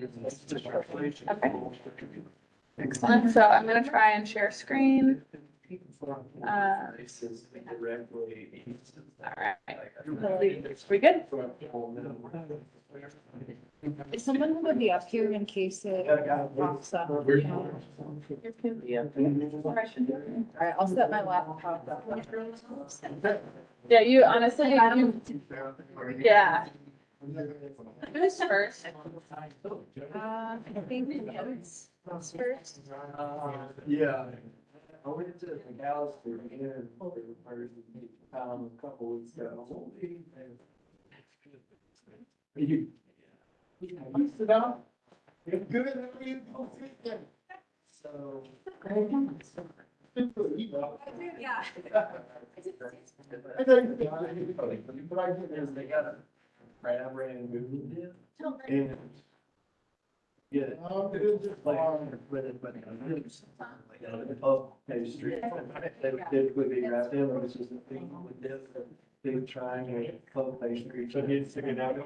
Okay. Excellent. So I'm going to try and share screen. All right. We good? Is someone gonna be up here in case it pops up? All right, I'll set my laptop up. Yeah, you honestly, yeah. Who's first? I think it's first. Yeah. I went to McAllister again for the first time a couple weeks ago. You sit down? It's good. How are you? So. Yeah. I think what I did is they got a crab and Google and yeah, pastry. They would typically be wrapped in, but it's just a thing with this, big triangle club pastry. So it's sticking out.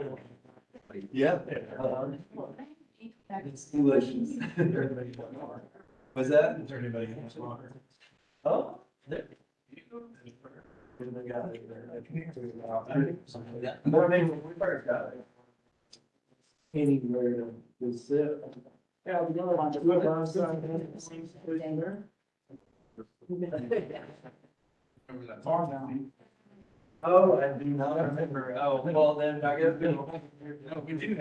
Yeah. It's delicious. Was that? Is there anybody else? Oh. There. They got it there. More than when we first got it. Anywhere to sit. Yeah, we go on to oh, I do not remember. Oh, well, then I guess. No, we do.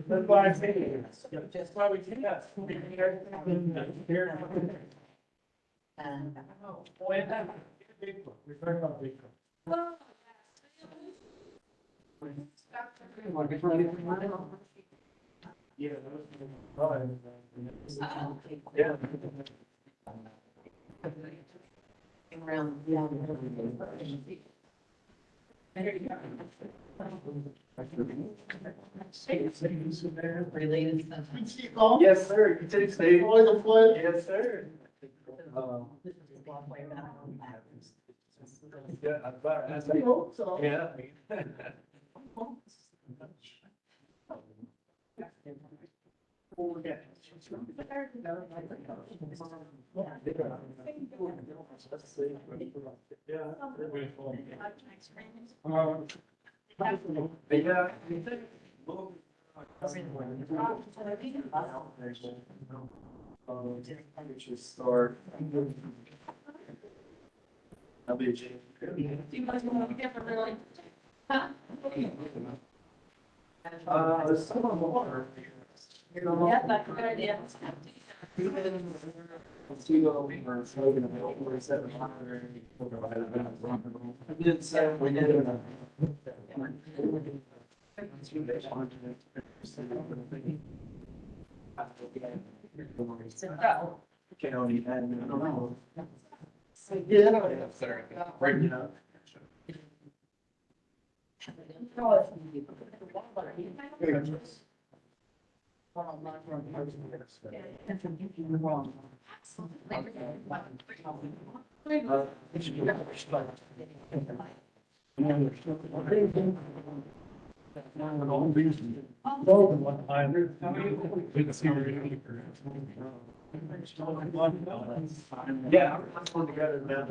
That's why I say, that's why we do that. Here. We're talking about big. Yeah. Yeah. Around. Related stuff. Yes, sir. You take state. Yes, sir. Yeah, I hope so. Yeah. Start. I'll be Do you guys want to give a really? Huh? there's some on the water. Yeah, that's a good idea. I did say we did. County and I don't know. Yeah, sorry. Right now. Yeah, I'm putting together now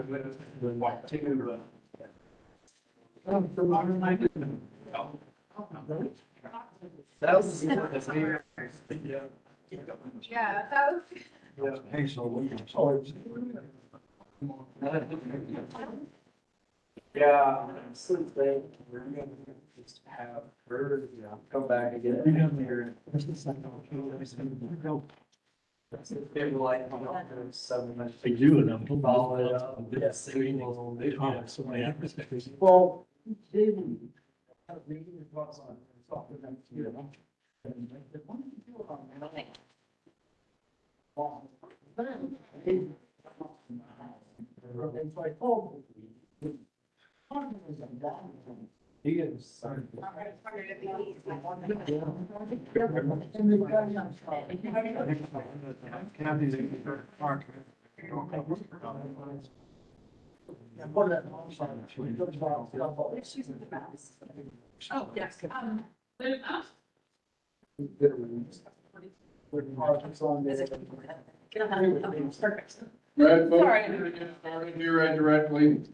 the white two. That was. Yeah. Yeah, that was. Yeah, since they, we're gonna just have her, come back again here. They were like, 7 minutes. They do, and I'm. Follow it up. Yes. Yes. So many aspects. Well, David, reading your thoughts on talking about you. And I said, what do you do about that? And so I told him. He is. Sorry. Kathy's in her park. Oh, yes. Perfect. Right, folks, Sorry. we're gonna get started here right directly.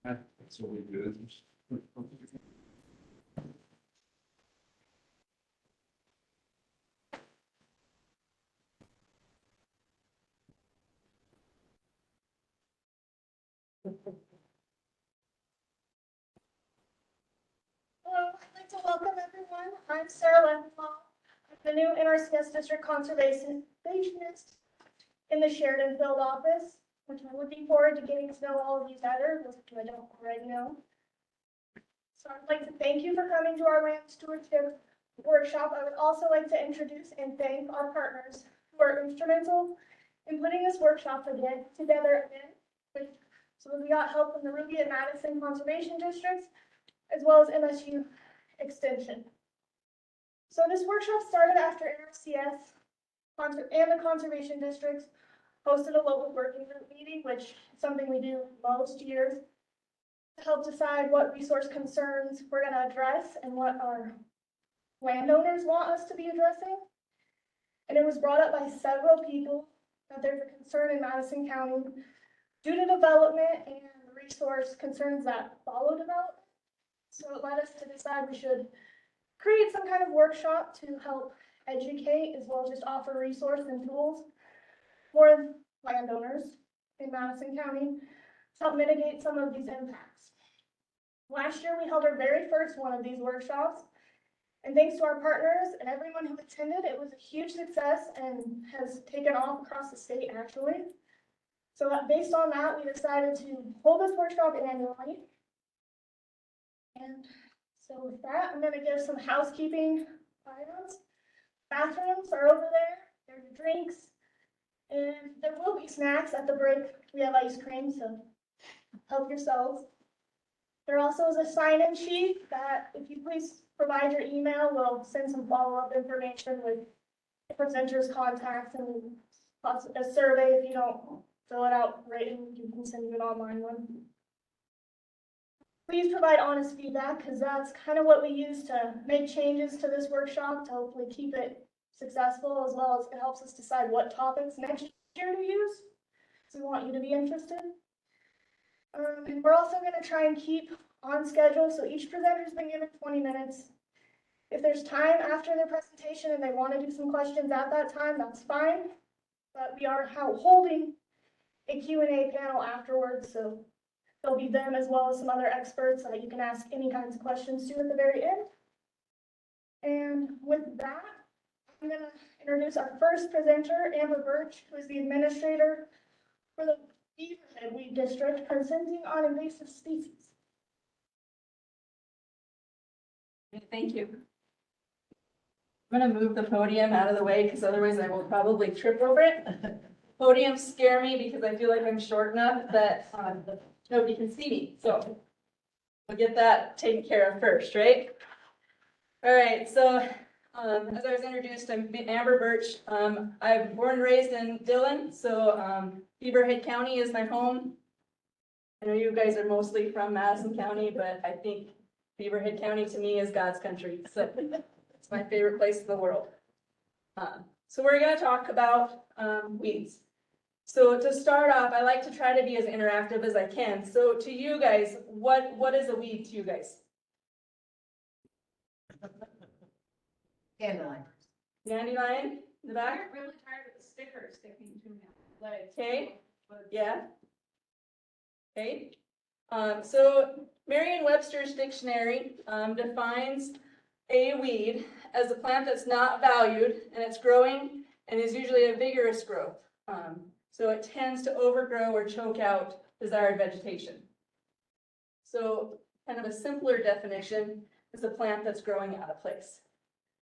That's what we do. Hello, I'd like to welcome everyone. I'm Sarah Lendenbaugh. I'm the new NRCS District Conservationist in the Sheridan Field office, which I'm looking forward to getting to know all of you better, those of you I don't already know. So I'd like to thank you for coming to our land stewardship workshop. I would also like to introduce and thank our partners who are instrumental in putting this workshop together again. So we got help from the Ruby and Madison Conservation Districts, as well as MSU Extension. So this workshop started after NRCS and the conservation districts hosted a local working group meeting, which is something we do most years, to help decide what resource concerns we're going to address and what our landowners want us to be addressing. And it was brought up by several people that there's a concern in Madison County due to development and resource concerns that follow development. So it led us to decide we should create some kind of workshop to help educate as well as just offer resources and tools for landowners in Madison County to help mitigate some of these impacts. Last year, we held our very first one of these workshops, and thanks to our partners and everyone who attended, it was a huge success and has taken off across the state actually. So based on that, we decided to hold this workshop annually. And so with that, I'm going to give some housekeeping items. Bathrooms are over there. There's drinks. And there will be snacks at the break. We have ice cream, so help yourselves. There also is a sign-in sheet that if you please provide your email, we'll send some follow-up information with the presenter's contacts and a survey. If you don't fill it out written, you can send you an online one. Please provide honest feedback because that's kind of what we use to make changes to this workshop to hopefully keep it successful, as well as it helps us decide what topics next year to use. So we want you to be interested. And we're also going to try and keep on schedule. So each presenter has been given 20 minutes. If there's time after their presentation and they want to do some questions at that time, that's fine. But we are holding a Q&A panel afterwards. So there'll be them as well as some other experts that you can ask any kinds of questions to at the very end. And with that, I'm going to introduce our first presenter, Amber Birch, who is the administrator for the Beaverhead Weed District, presenting on invasive species. Thank you. I'm going to move the podium out of the way because otherwise I will probably trip over it. Podiums scare me because I feel like I'm short enough that nobody can see me. So we'll get that taken care of first, right? All right, so as I was introduced, I'm Amber Birch. I'm born and raised in Dillon, so Beaverhead County is my home. I know you guys are mostly from Madison County, but I think Beaverhead County to me is God's country, so it's my favorite place in the world. So we're going to talk about weeds. So to start off, I like to try to be as interactive as I can. So to you guys, what is a weed to you guys? Dandelion. Dandelion in the I back? get really tired of the stickers sticking to me. Like, Okay, yeah. Okay. So Merriam-Webster's dictionary defines a weed as a plant that's not valued and it's growing and is usually a vigorous growth. So it tends to overgrow or choke out desired vegetation. So kind of a simpler definition is a plant that's growing out of place.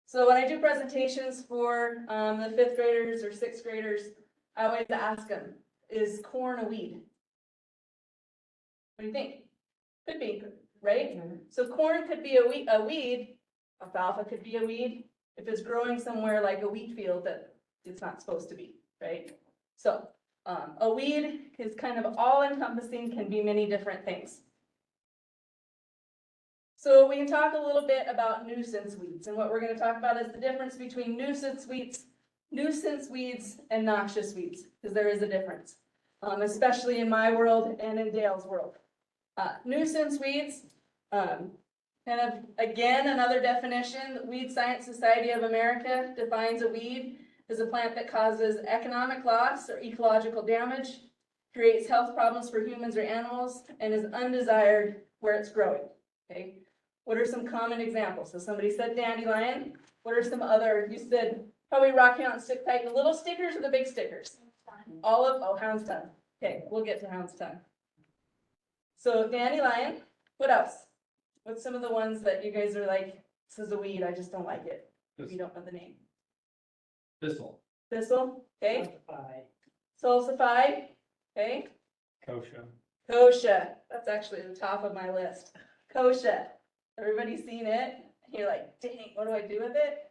So when I do presentations for the 5th graders or 6th graders, I always ask them, is corn a weed? What do you think? Could be, right? So corn could be a weed, alfalfa could be a weed, if it's growing somewhere like a wheat field that it's not supposed to be, right? So a weed is kind of all encompassing, can be many different things. So we can talk a little bit about nuisance weeds, and what we're going to talk about is the difference between nuisance weeds and noxious weeds, because there is a difference, especially in my world and in Dale's world. Nuisance weeds, kind of, again, another definition, the Weed Science Society of America defines a weed as a plant that causes economic loss or ecological damage, creates health problems for humans or animals, and is undesired where it's growing, okay? What are some common examples? So somebody said dandelion. What are some other, you said probably Rocky Mountain stickpike, the little stickers or the big stickers? Olive, oh, houndstone. Okay, we'll get to houndstone. So dandelion, what else? What's some of the ones that you guys are like, this is a weed, I just don't like it, if you don't know the name? Thistle. Thistle, okay? Salsify, okay? Kochia. Kochia, that's actually the top of my list. Kochia, everybody seen it? You're like, dang, what do I do with it?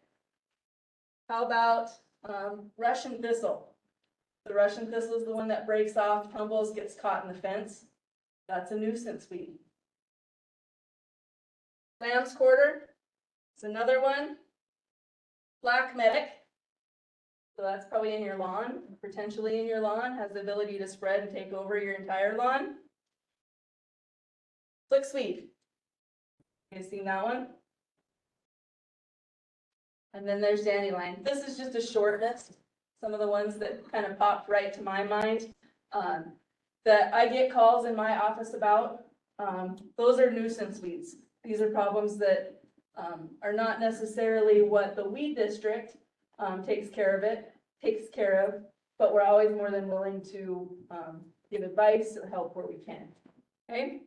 How about Russian thistle? The Russian thistle is the one that breaks off, tumbles, gets caught in the fence. That's a nuisance weed. Lamb's quarter, it's another one. Black medic, so that's probably in your lawn, potentially in your lawn, has the ability to spread and take over your entire lawn. Flicksweed, you guys seen that one? And then there's dandelion. This is just a short list, some of the ones that kind of popped right to my mind that I get calls in my office about. Those are nuisance weeds. These are problems that are not necessarily what the weed district takes care of, but we're always more than willing to give advice or help where we can, okay?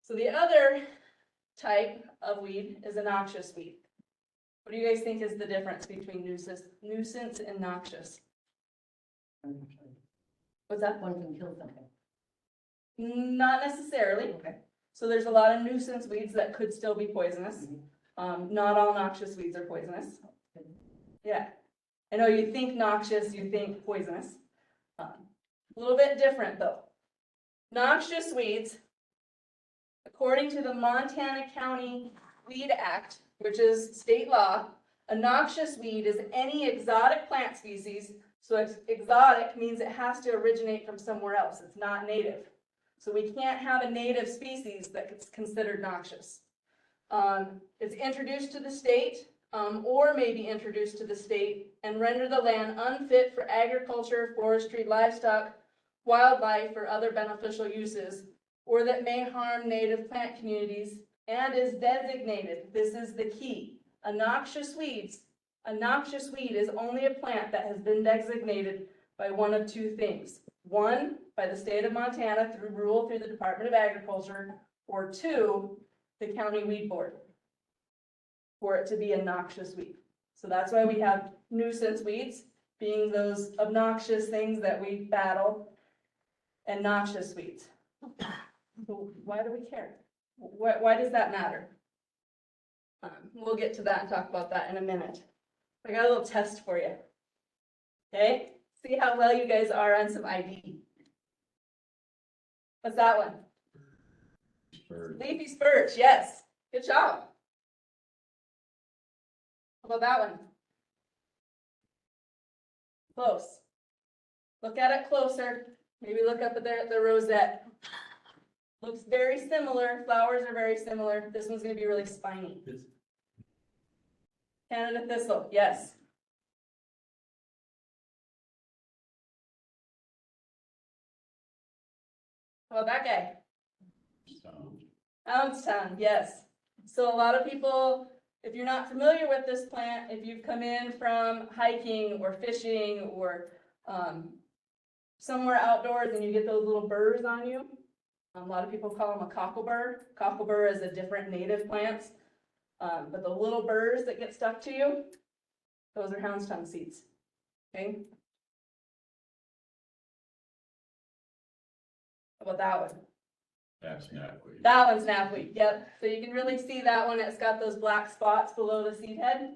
So the other type of weed is a noxious weed. What do you guys think is the difference between nuisance and noxious? What's that? One can kill something. Not necessarily. Okay. So there's a lot of nuisance weeds that could still be poisonous. Not all noxious weeds are poisonous. Yeah. I know you think noxious, you think poisonous. A little bit different though. Noxious weeds, according to the Montana County Weed Act, which is state law, a noxious weed is any exotic plant species. So exotic means it has to originate from somewhere else. It's not native. So we can't have a native species that's considered noxious. It's introduced to the state or may be introduced to the state and render the land unfit for agriculture, forestry, livestock, wildlife, or other beneficial uses, or that may harm native plant communities and is designated. This is the key. A noxious weed is only a plant that has been designated by one of two things. One, by the state of Montana through rule through the Department of Agriculture, or two, the county weed board, for it to be a noxious weed. So that's why we have nuisance weeds, being those obnoxious things that we battle, and noxious weeds. So why do we care? Why does that matter? We'll get to that and talk about that in a minute. I got a little test for you. Okay? See how well you guys are on some ID. What's that one? Leafy spurge, yes. Good job. How about that one? Close. Look at it closer. Maybe look up at the rosette. Looks very similar. Flowers are very similar. This one's going to be really spiny. Canada thistle, yes. How about that guy? Ounceton, yes. So a lot of people, if you're not familiar with this plant, if you've come in from hiking or fishing or somewhere outdoors and you get those little burrs on you, a lot of people call them a cockleburr. Cockleburr is a different native plant. But the little burrs that get stuck to you, those are houndstone seeds, okay? How about that one? That's knapweed. That one's knapweed, yep. So you can really see that one, it's got those black spots below the seed head.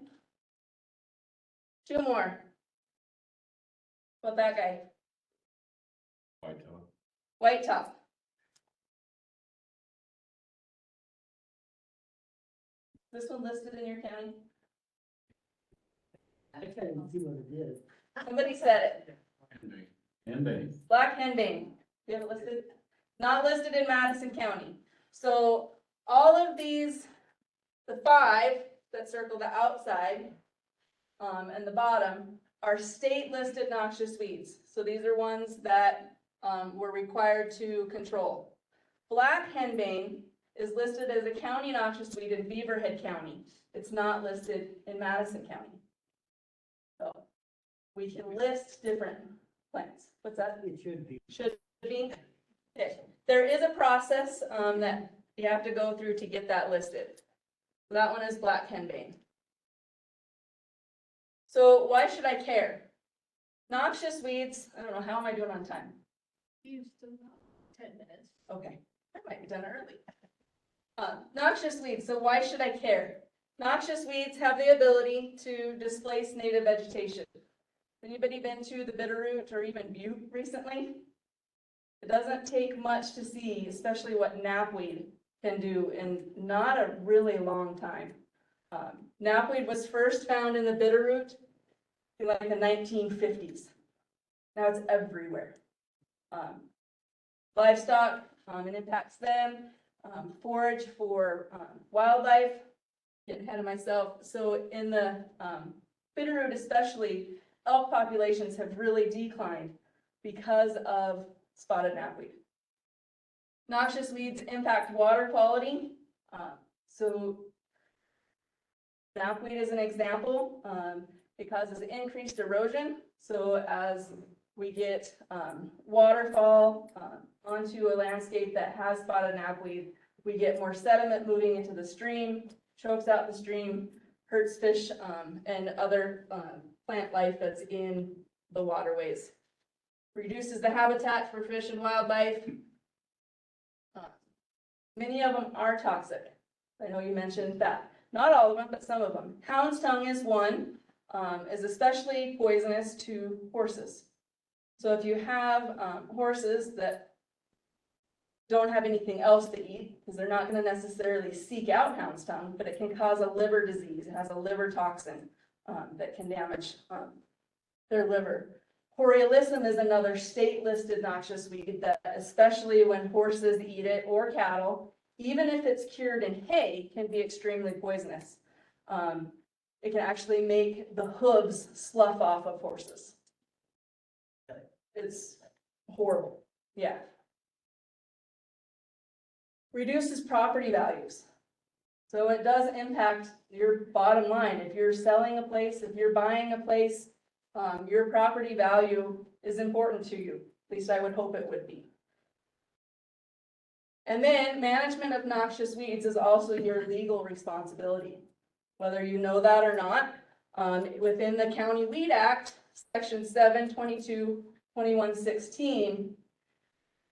2 more. How about that guy? White top. White top. This one listed in your county? I couldn't see what it is. Somebody said it. Henbane. Black henbane. Do you have it listed? Not listed in Madison County. So all of these, the 5 that circle the outside, and the bottom are state listed noxious weeds. So these are ones that, we're required to control. Black henbane is listed as a county noxious weed in Beaverhead County. It's not listed in Madison County. So we can list different plants. What's that? It should be. Should be. Okay. There is a process that you have to go through to get that listed. That one is black henbane. So why should I care? Noxious weeds, I don't know, how am I doing on time? You still have 10 minutes. Okay, I might be done early. Noxious weeds, so why should I care? Noxious weeds have the ability to displace native vegetation. Anybody been to the Bitterroot or even Butte recently? It doesn't take much to see, especially what knapweed can do in not a really long time. Knapweed was first found in the Bitterroot in like the 1950s. Now it's everywhere. Livestock, it impacts them. Forage for wildlife, getting ahead of myself. So in the Bitterroot especially, elk populations have really declined because of spotted knapweed. Noxious weeds impact water quality. So knapweed is an example. It causes increased erosion. So as we get waterfall onto a landscape that has spotted knapweed, we get more sediment moving into the stream, chokes out the stream, hurts fish and other plant life that's in the waterways. Reduces the habitat for fish and wildlife. Many of them are toxic. I know you mentioned that. Not all of them, but some of them. Hound's tongue is one, is especially poisonous to horses. So if you have horses that don't have anything else to eat, because they're not going to necessarily seek out hound's tongue, but it can cause a liver disease. It has a liver toxin that can damage their liver. Coriolisum is another state-listed noxious weed that, especially when horses eat it or cattle, even if it's cured in hay, can be extremely poisonous. It can actually make the hooves slough off of horses. It's horrible, yeah. Reduces property values. So it does impact your bottom line. If you're selling a place, if you're buying a place, your property value is important to you. At least I would hope it would be. And then management of noxious weeds is also your legal responsibility. Whether you know that or not, within the County Weed Act, Section 722-2116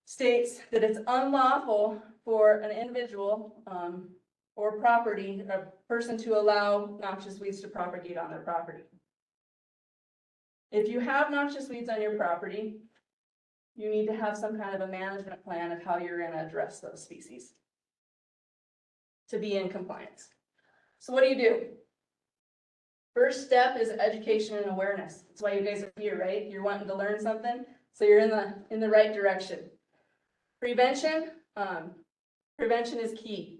states that it's unlawful for an individual or property, a person to allow noxious weeds to propagate on their property. If you have noxious weeds on your property, you need to have some kind of a management plan of how you're going to address those species to be in compliance. So what do? First step is education and awareness. That's why you guys are here, right? You're wanting to learn something, so you're in the right direction. Prevention, prevention is key.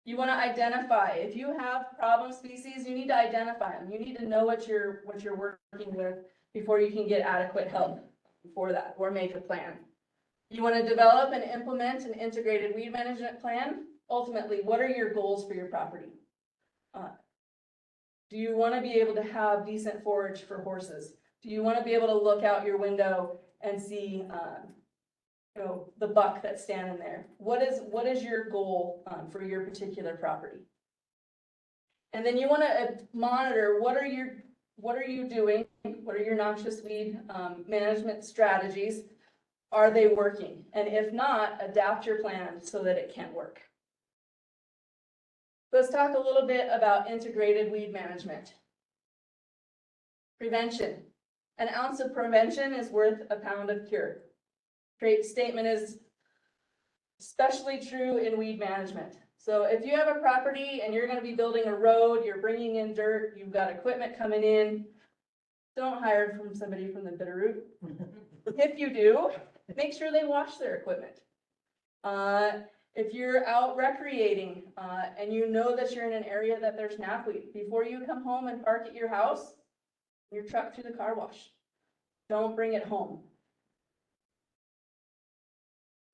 You want to identify. If you have problem species, you need to identify them. You need to know what you're working with before you can get adequate help for that or make a plan. You want to develop and implement an integrated weed management plan. Ultimately, what are your goals for your property? Do you want to be able to have decent forage for horses? Do you want to be able to look out your window and see, the buck that's standing there? What is your goal for your particular property? And then you want to monitor what are you doing? What are your noxious weed management strategies? Are they working? And if not, adapt your plan so that it can work. Let's talk a little bit about integrated weed management. Prevention. An ounce of prevention is worth a pound of cure. Great statement is especially true in weed management. So if you have a property and you're going to be building a road, you're bringing in dirt, you've got equipment coming in, don't hire from somebody from the Bitterroot. If you do, make sure they wash their equipment. If you're out recreating and you know that you're in an area that there's knapweed, before you come home and park at your house, your truck to the car wash. Don't bring it home.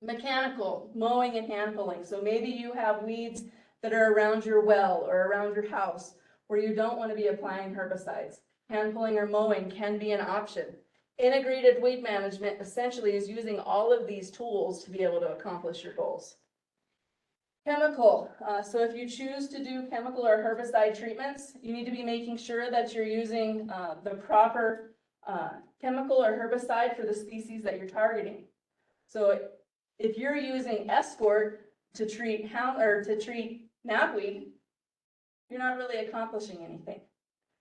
Mechanical, mowing and hand pulling. So maybe you have weeds that are around your well or around your house where you don't want to be applying herbicides. Hand pulling or mowing can be an option. Integrated weed management essentially is using all of these tools to be able to accomplish your goals. Chemical. So if you choose to do chemical or herbicide treatments, you need to be making sure that you're using the proper chemical or herbicide for the species that you're targeting. So if you're using Escort to treat knapweed, you're not really accomplishing anything.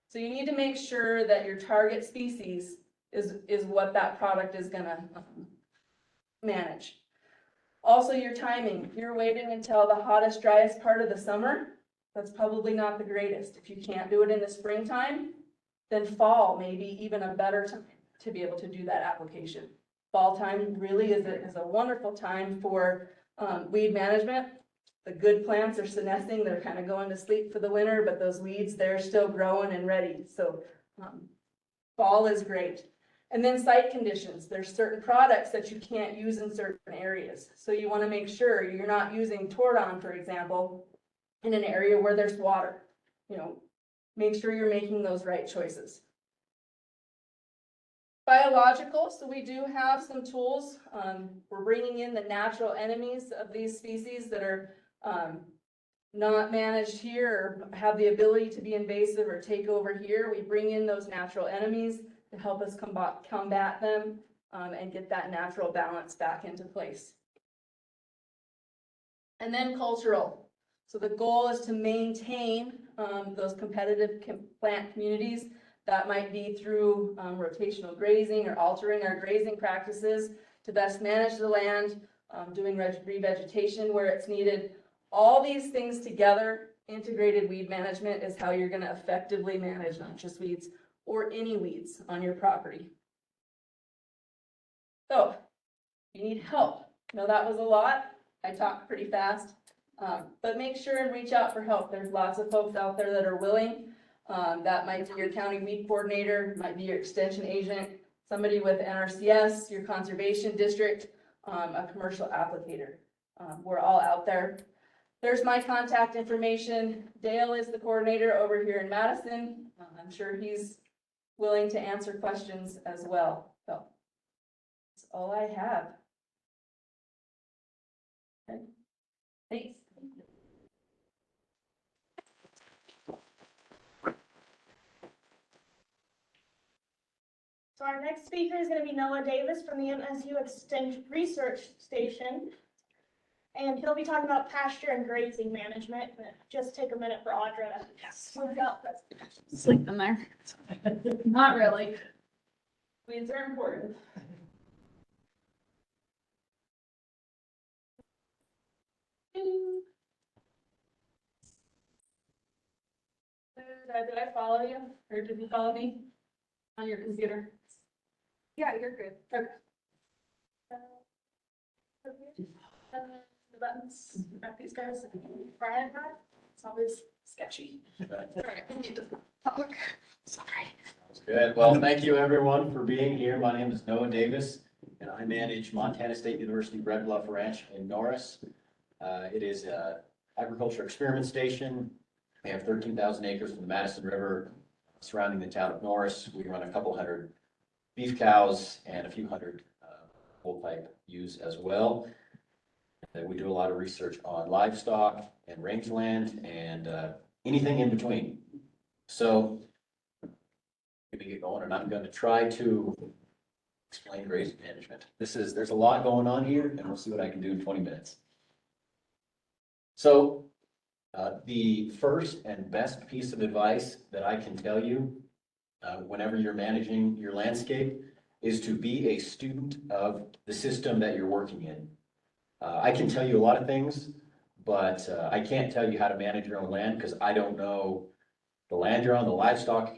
So you need to make sure that your target species is what that product is going to manage. Also, your timing. If you're waiting until the hottest, driest part of the summer, that's probably not the greatest. If you can't do it in the springtime, then fall may be even a better time to be able to do that application. Fall time really is a wonderful time for weed management. The good plants are senescing, they're kind of going to sleep for the winter, but those weeds, they're still growing and ready. So fall is great. And then site conditions. There's certain products that you can't use in certain areas. So you want to make sure you're not using Tordon, for example, in an area where there's water. Make sure you're making those right choices. Biological, so we do have some tools. We're bringing in the natural enemies of these species that are not managed here or have the ability to be invasive or take over here. We bring in those natural enemies to help us combat them and get that natural balance back into place. And then cultural. So the goal is to maintain those competitive plant communities. That might be through rotational grazing or altering our grazing practices to best manage the land, doing revegetation where it's needed. All these things together, integrated weed management is how you're going to effectively manage noxious weeds or any weeds on your property. So, you need help. Now that was a lot. I talked pretty fast, but make sure and reach out for help. There's lots of folks out there that are willing. That might be your county weed coordinator, might be your extension agent, somebody with NRCS, your conservation district, a commercial applicator. We're all out there. There's my contact information. Dale is the coordinator over here in Madison. I'm sure he's willing to answer questions as well. So that's all I have. Okay. Thanks. So our next speaker is going to be Noah Davis from the MSU Extension Research Station. And he'll be talking about pasture and grazing management. Just take a minute for Audra to move out. Sleep in there. Not really. Weeds are important. Did I follow you, or did you follow me on your computer? Yeah, you're good. Okay. The buttons, got these guys. Brian, it's always sketchy. Alright, I need to talk. Sorry. Good. Well, thank you everyone for being here. My name is Noah Davis and I manage Montana State University Red Bluff Ranch in Norris. It is an agriculture experiment station. We have 13,000 acres from the Madison River surrounding the town of Norris. We run a couple hundred beef cows and a few hundred bull pipe ewes as well. And we do a lot of research on livestock and rangeland and anything in between. So let me get going, and I'm going to try to explain grazing management. There's a lot going on here, and we'll see what I can do in 20 minutes. So the first and best piece of advice that I can tell you whenever you're managing your landscape is to be a student of the system that you're working in. I can tell you a lot of things, but I can't tell you how to manage your own land because I don't know the land you're on, the livestock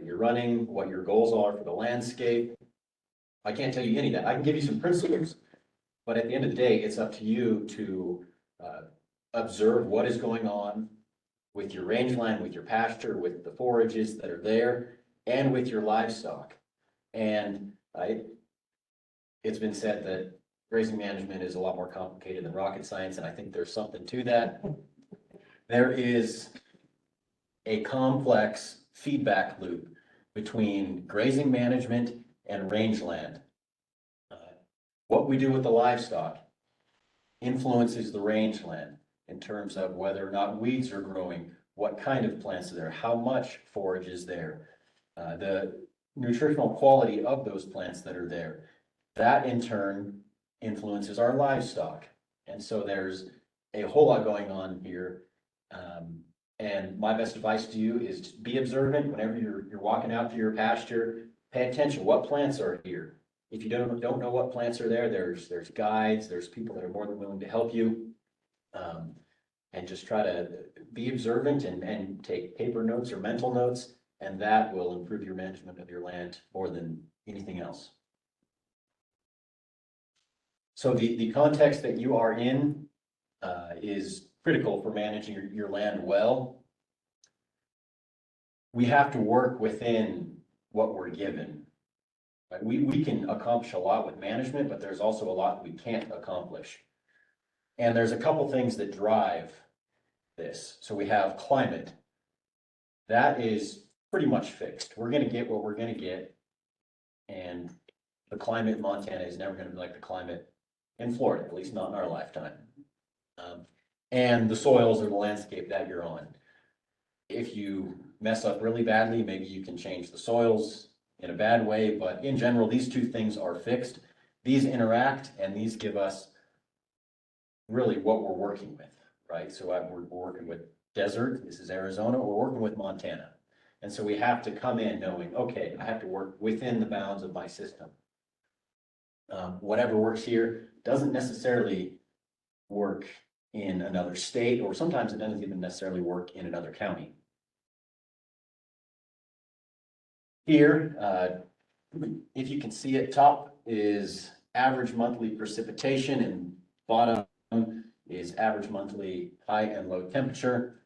you're running, what your goals are for the landscape. I can't tell you any of that. I can give you some principles, but at the end of the day, it's up to you to observe what is going on with your rangeland, with your pasture, with the forages that are there, and with your livestock. And it's been said that grazing management is a lot more complicated than rocket science, and I think there's something to that. There is a complex feedback loop between grazing management and rangeland. What we do with the livestock influences the rangeland in terms of whether or not weeds are growing, what kind of plants are there, how much forage is there, the nutritional quality of those plants that are there. That in turn influences our livestock. And so there's a whole lot going on here. And my best advice to you is to be observant whenever you're walking out to your pasture. Pay attention, what plants are here. If you don't know what plants are there, there's guides, there's people that are more than willing to help you. And just try to be observant and take paper notes or mental notes, and that will improve your management of your land more than anything else. So the context that you are in is critical for managing your land well. We have to work within what we're given. Right? We can accomplish a lot with management, but there's also a lot we can't accomplish. And there's a couple things that drive this. So we have climate. That is pretty much fixed. We're going to get what we're going to get. And the climate in Montana is never going to be like the climate in Florida, at least not in our lifetime. And the soils or the landscape that you're on. If you mess up really badly, maybe you can change the soils in a bad way, but in general, these two things are fixed. These interact and these give us really what we're working with, right? So we're working with desert, this is Arizona, we're working with Montana. And so we have to come in knowing, okay, I have to work within the bounds of my system. Whatever works here doesn't necessarily work in another state, or sometimes it doesn't even necessarily work in another county. Here, if you can see it, top is average monthly precipitation and bottom is average monthly high and low temperature.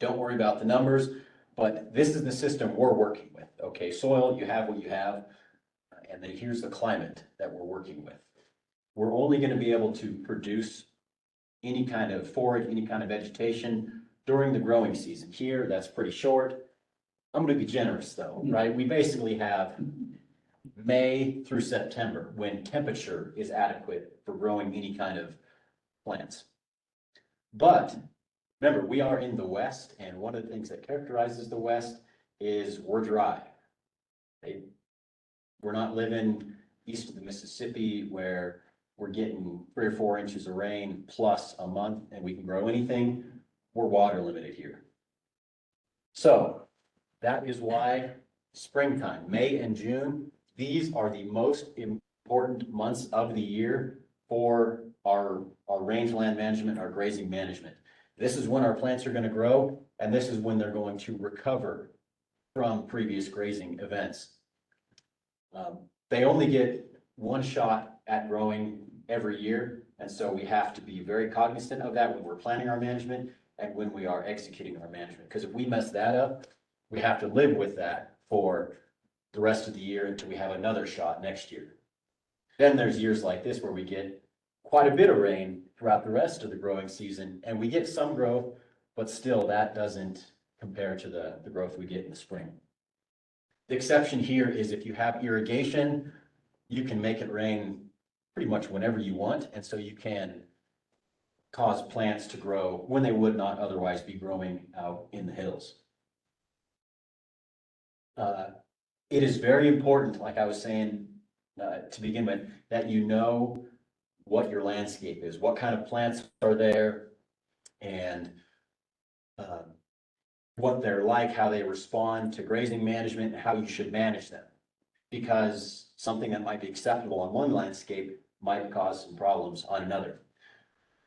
Don't worry about the numbers, but this is the system we're working with. Okay, soil, you have what you have, and then here's the climate that we're working with. We're only going to be able to produce any kind of forage, any kind of vegetation during the growing season. Here, that's pretty short. I'm going to be generous though, right? We basically have May through September when temperature is adequate for growing any kind of plants. But remember, we are in the West, and one of the things that characterizes the West is we're dry. Okay? We're not living east of the Mississippi where we're getting 3 or 4 inches of rain plus a month and we can grow anything. We're water limited here. So that is why springtime, May and June, these are the most important months of the year for our rangeland management, our grazing management. This is when our plants are going to grow, and this is when they're going to recover from previous grazing events. They only get one shot at growing every year, and so we have to be very cognizant of that when we're planning our management and when we are executing our management. Because if we mess that up, we have to live with that for the rest of the year until we have another shot next year. Then there's years like this where we get quite a bit of rain throughout the rest of the growing season, and we get some growth, but still that doesn't compare to the growth we get in the spring. The exception here is if you have irrigation, you can make it rain pretty much whenever you want, and so you can cause plants to grow when they would not otherwise be growing out in the hills. It is very important, like I was saying to begin with, that you know what your landscape is, what kind of plants are there, and what they're like, how they respond to grazing management, and how you should manage them. Because something that might be acceptable on one landscape might cause some problems on another.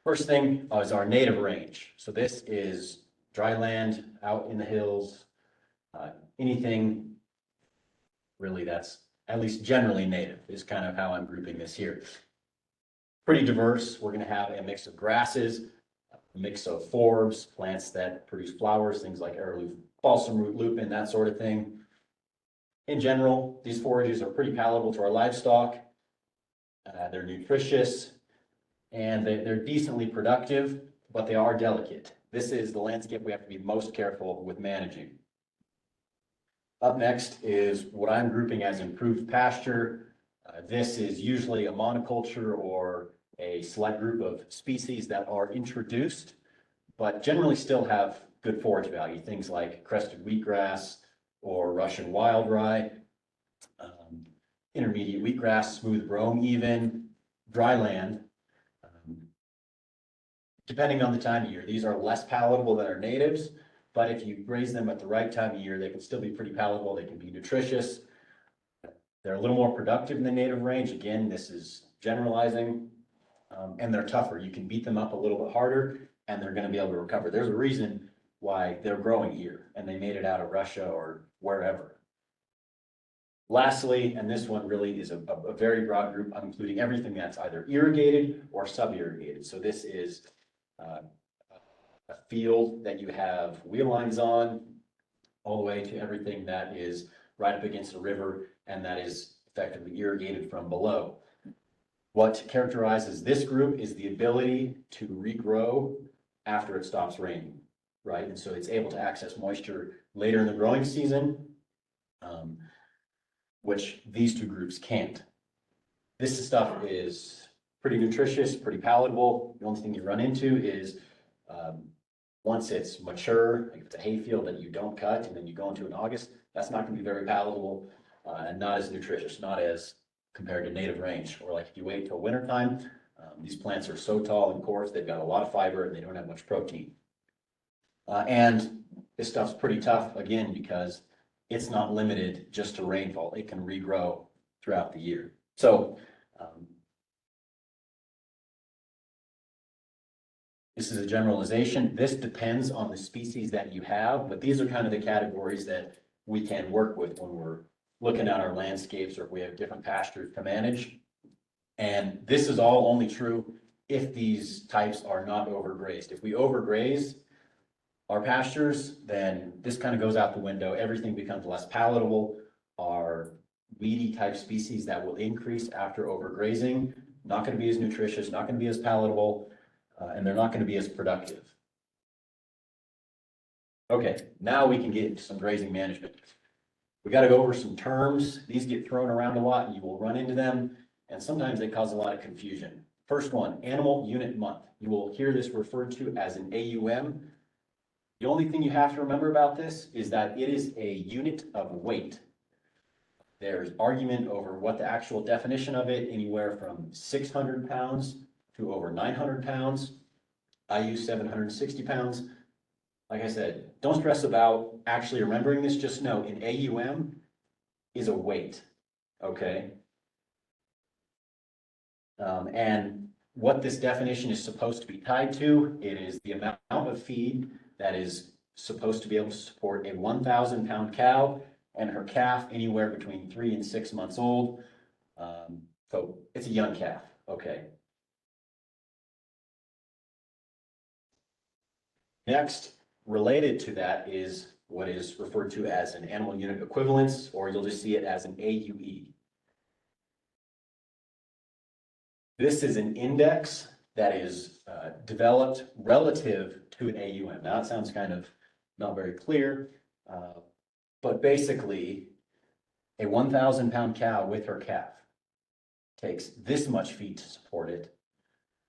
First thing is our native range. So this is dry land out in the hills, anything really that's at least generally native is kind of how I'm grouping this here. Pretty diverse. We're going to have a mix of grasses, a mix of forbs, plants that produce flowers, things like arrowroot, balsam root, lupin, that sort of thing. In general, these forages are pretty palatable to our livestock. They're nutritious and they're decently productive, but they are delicate. This is the landscape we have to be most careful with managing. Up next is what I'm grouping as improved pasture. This is usually a monoculture or a select group of species that are introduced, but generally still have good forage value. Things like crested wheatgrass or Russian wild rye, intermediate wheatgrass, smooth brome even, dry land. Depending on the time of year, these are less palatable than our natives, but if you graze them at the right time of year, they can still be pretty palatable. They can be nutritious. They're a little more productive in the native range. Again, this is generalizing, and they're tougher. You can beat them up a little bit harder and they're going to be able to recover. There's a reason why they're growing here and they made it out of Russia or wherever. Lastly, and this one really is a very broad group, I'm including everything that's either irrigated or sub-irrigated. So this is a field that you have wheel lines on, all the way to everything that is right up against a river and that is effectively irrigated from below. What characterizes this group is the ability to regrow after it stops raining, right? And so it's able to access moisture later in the growing season, which these two groups can't. This stuff is pretty nutritious, pretty palatable. The only thing you run into is once it's mature, like if it's a hay field that you don't cut and then you go into in August, that's not going to be very palatable and not as nutritious, not as compared to native range. Or like if you wait till winter time, these plants are so tall and coarse, they've got a lot of fiber and they don't have much protein. And this stuff's pretty tough, again, because it's not limited just to rainfall. It can regrow throughout the year. So this is a generalization. This depends on the species that you have, but these are kind of the categories that we can work with when we're looking at our landscapes or if we have different pastures to manage. And this is all only true if these types are not overgrazed. If we overgraze our pastures, then this kind of goes out the window. Everything becomes less palatable. Our weedy type species that will increase after overgrazing, not going to be as nutritious, not going to be as palatable, and they're not going to be as productive. Okay, now we can get into some grazing management. We got to go over some terms. These get thrown around a lot and you will run into them, and sometimes they cause a lot of confusion. First one, animal unit month. You will hear this referred to as an AUM. The only thing you have to remember about this is that it is a unit of weight. There's argument over what the actual definition of it, anywhere from 600 pounds to over 900 pounds. I use 760 pounds. Like I said, don't stress about actually remembering this. Just know an AUM is a weight, okay? And what this definition is supposed to be tied to, it is the amount of feed that is supposed to be able to support a 1,000 pound cow and her calf anywhere between 3 and 6 months old. So it's a young calf, okay. Next, related to that is what is referred to as an animal unit equivalence, or you'll just see it as an AUE. This is an index that is developed relative to an AUM. Now, that sounds kind of not very clear, but basically, A 1,000-pound cow with her calf takes this much feed to support it.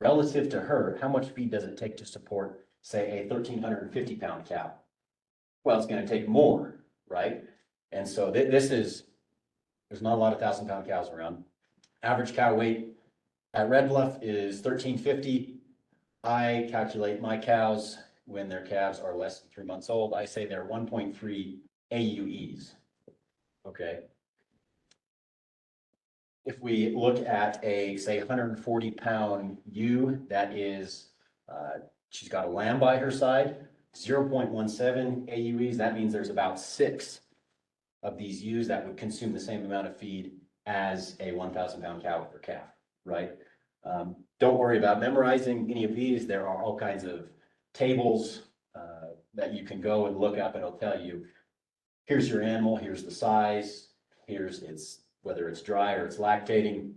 Relative to her, how much feed does it take to support, say, a 1,350-pound cow? Well, it's going to take more, right? And so there's not a lot of 1,000-pound cows around. Average cow weight at Red Bluff is 1,350. I calculate my cows when their calves are less than 3 months old. I say they're 1.3 AUEs. Okay. If we look at a, say, 140-pound ewe, that is, she's got a lamb by her side, 0.17 AUEs. That means there's about 6 of these ewes that would consume the same amount of feed as a 1,000-pound cow with her calf, right? Don't worry about memorizing any of these. There are all kinds of tables that you can go and look up, and it'll tell you, here's your animal, here's the size, here's whether it's dry or it's lactating,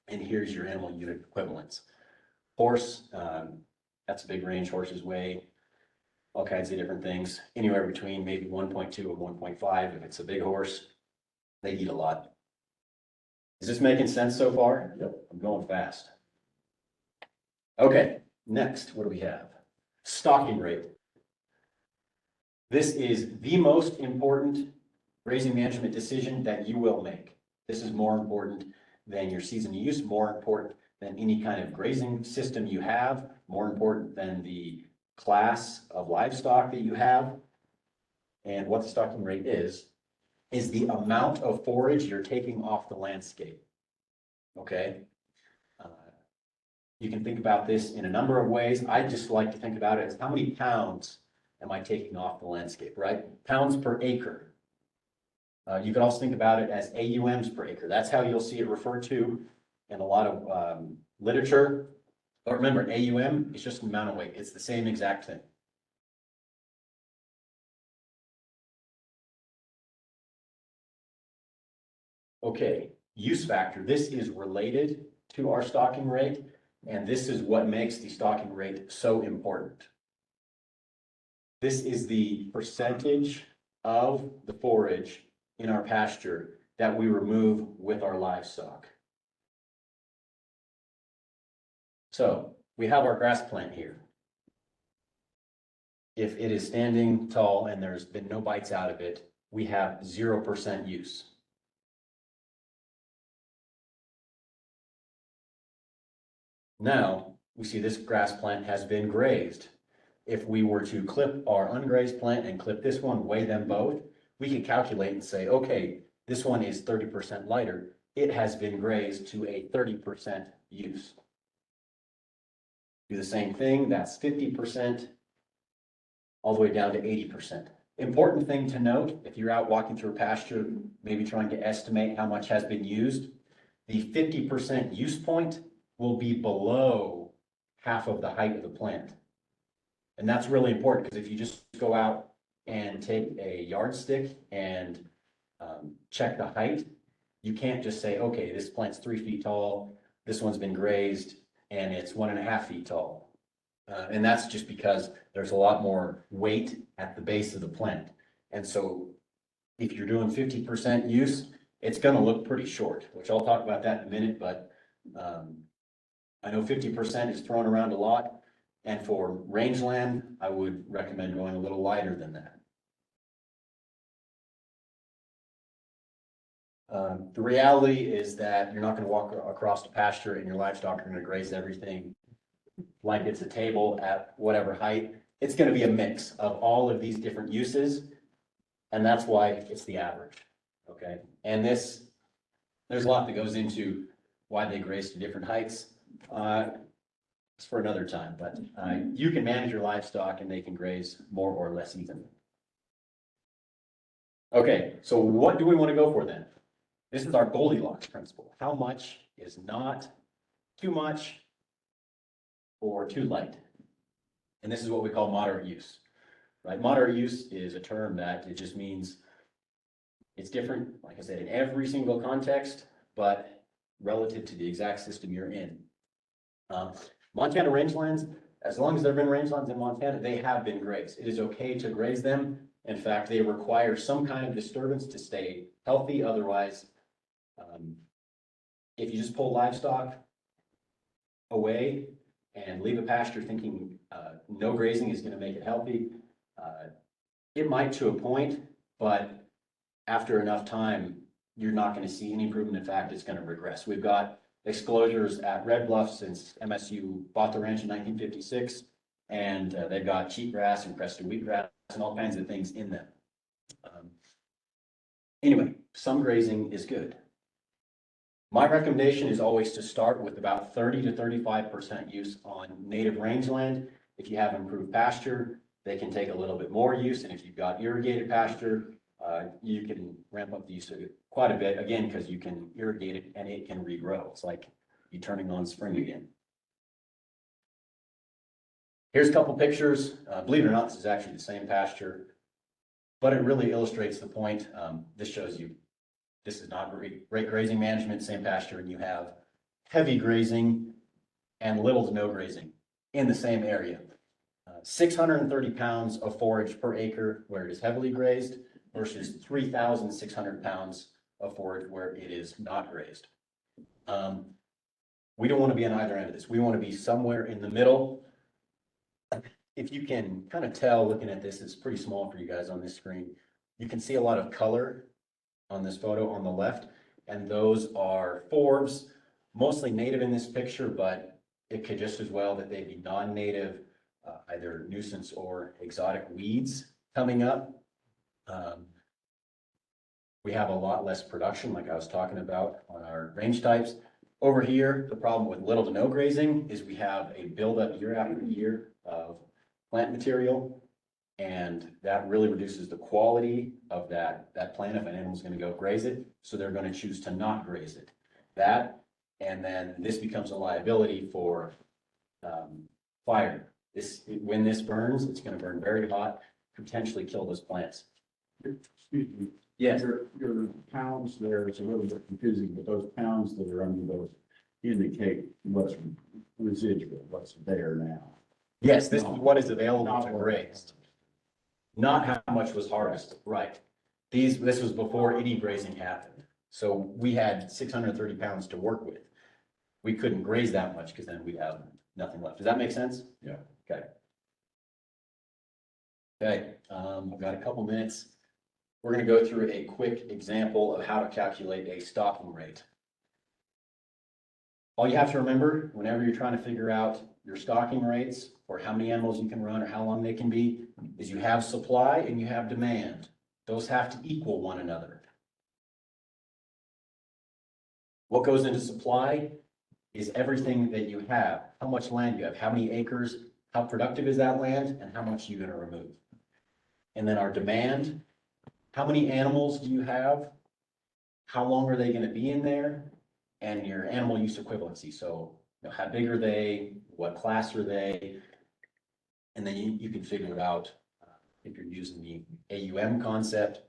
and here's your animal unit equivalents. Horse, that's a big range. Horses weigh all kinds of different things, anywhere between maybe 1.2 and 1.5. If it's a big horse, they eat a lot. Is this making sense so far? Yep. I'm going fast. Okay, next, what do we have? Stocking rate. This is the most important grazing management decision that you will make. This is more important than your season use, more important than any kind of grazing system you have, more important than the class of livestock that you have. And what the stocking rate is the amount of forage you're taking off the landscape. Okay? You can think about this in a number of ways. I just like to think about it as how many pounds am I taking off the landscape, right? Pounds per acre. You can also think about it as AUMs per acre. That's how you'll see it referred to in a lot of literature. But remember, AUM is just an amount of weight. It's the same exact thing. Okay, use factor. This is related to our stocking rate, and this is what makes the stocking rate so important. This is the percentage of the forage in our pasture that we remove with our livestock. So we have our grass plant here. If it is standing tall and there's been no bites out of it, we have 0% use. Now, we see this grass plant has been grazed. If we were to clip our ungrazed plant and clip this one, weigh them both, we could calculate and say, okay, this one is 30% lighter. It has been grazed to a 30% use. Do the same thing, that's 50%, all the way down to 80%. Important thing to note, if you're out walking through a pasture, maybe trying to estimate how much has been used, the 50% use point will be below half of the height of the plant. And that's really important, because if you just go out and take a yardstick and check the height, you can't just say, okay, this plant's 3 feet tall, this one's been grazed, and it's 1.5 feet tall. And that's just because there's a lot more weight at the base of the plant. And so if you're doing 50% use, it's going to look pretty short, which I'll talk about that in a minute, but I know 50% is thrown around a lot. And for rangeland, I would recommend going a little lighter than that. The reality is that you're not going to walk across the pasture and your livestock are going to graze everything like it's a table at whatever height. It's going to be a mix of all of these different uses, and that's why it's the average. Okay, and there's a lot that goes into why they graze to different heights. It's for another time, but you can manage your livestock and they can graze more or less even. Okay, so what do we want to go for then? This is our Goldilocks principle. How much is not too much or too light? And this is what we call moderate use, right? Moderate use is a term that it just means it's different, like I said, in every single context, but relative to the exact system you're in. Montana rangelands, as long as there have been rangelands in Montana, they have been grazed. It is okay to graze them In fact, they require some kind of disturbance to stay healthy. Otherwise, if you just pull livestock away and leave a pasture thinking no grazing is going to make it healthy, it might to a point, but after enough time, you're not going to see any improvement. In fact, it's going to regress. We've got exclosures at Red Bluff since MSU bought the ranch in 1956, and they've got cheatgrass and crested wheatgrass and all kinds of things in them. Anyway, some grazing is good. My recommendation is always to start with about 30 to 35% use on native rangeland. If you have improved pasture, they can take a little bit more use, and if you've got irrigated pasture, you can ramp up the use of it quite a bit, again, because you can irrigate it and it can regrow. It's like you turning on spring again. Here's a couple pictures. Believe it or not, this is actually the same pasture, but it really illustrates the point. This shows you, this is not great grazing management, same pasture, and you have heavy grazing and little to no grazing in the same area. 630 pounds of forage per acre where it is heavily grazed versus 3,600 pounds of forage where it is not grazed. We don't want to be on either end of this. We want to be somewhere in the middle. If you can kind of tell looking at this, it's pretty small for you guys on this screen. You can see a lot of color on this photo on the left, and those are forbs, mostly native in this picture, but it could just as well that they be non-native, either nuisance or exotic weeds coming up. We have a lot less production, like I was talking about on our range types. Over here, the problem with little to no grazing is we have a buildup year after year of plant material, and that really reduces the quality of that plant if an animal's going to go graze it, so they're going to choose to not graze it. That, and then this becomes a liability for fire. When this burns, it's going to burn very hot, potentially kill those plants. Excuse me. Yes. Your pounds there is a little bit confusing, but those pounds that are under those indicate what's residual, what's there now. Yes, this is what is available to graze, not how much was harvested, right? This was before any grazing happened. So we had 630 pounds to work with. We couldn't graze that much because then we'd have nothing left. Does that make sense? Yeah. Okay. Okay, I've got a couple minutes. We're going to go through a quick example of how to calculate a stocking rate. All you have to remember whenever you're trying to figure out your stocking rates or how many animals you can run or how long they can be is you have supply and you have demand. Those have to equal one another. What goes into supply is everything that you have, how much land you have, how many acres, how productive is that land, and how much you're going to remove. And then our demand, how many animals do you have? How long are they going to be in there? And your animal use equivalency. So, how big are they? What class are they? And then you can figure out, if you're using the AUM concept,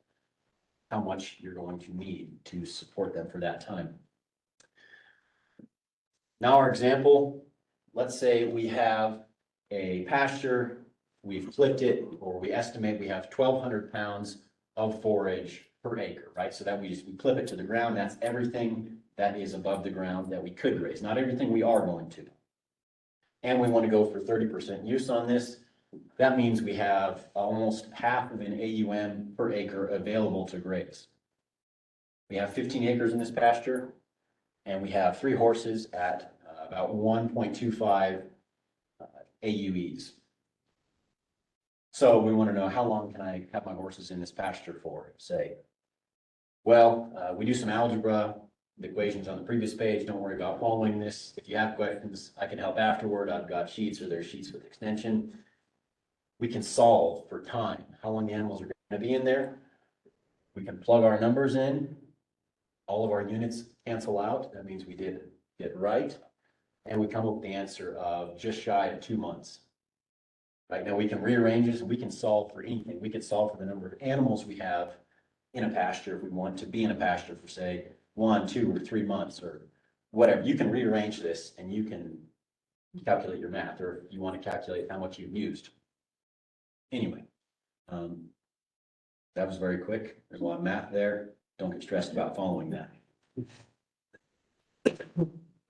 how much you're going to need to support them for that time. Now our example, let's say we have a pasture, we've flipped it, or we estimate we have 1,200 pounds of forage per acre, right? So that we clip it to the ground. That's everything that is above the ground that we could graze, not everything we are going to. And we want to go for 30% use on this. That means we have almost half of an AUM per acre available to graze. We have 15 acres in this pasture, and we have 3 horses at about 1.25 AUEs. So we want to know, how long can I have my horses in this pasture for, say? Well, we do some algebra, the equations on the previous page. Don't worry about following this. If you have questions, I can help afterward. I've got sheets, or there's sheets with extension. We can solve for time, how long the animals are going to be in there. We can plug our numbers in. All of our units cancel out. That means we did get right. And we come up with the answer of just shy of 2 months. Right now we can rearrange this and we can solve for anything. We could solve for the number of animals we have in a pasture if we want to be in a pasture for, say, 1, 2, or 3 months or whatever. You can rearrange this and you can calculate your math, or if you want to calculate how much you've used. Anyway, That was very quick. There's a lot of math there. Don't get stressed about following that.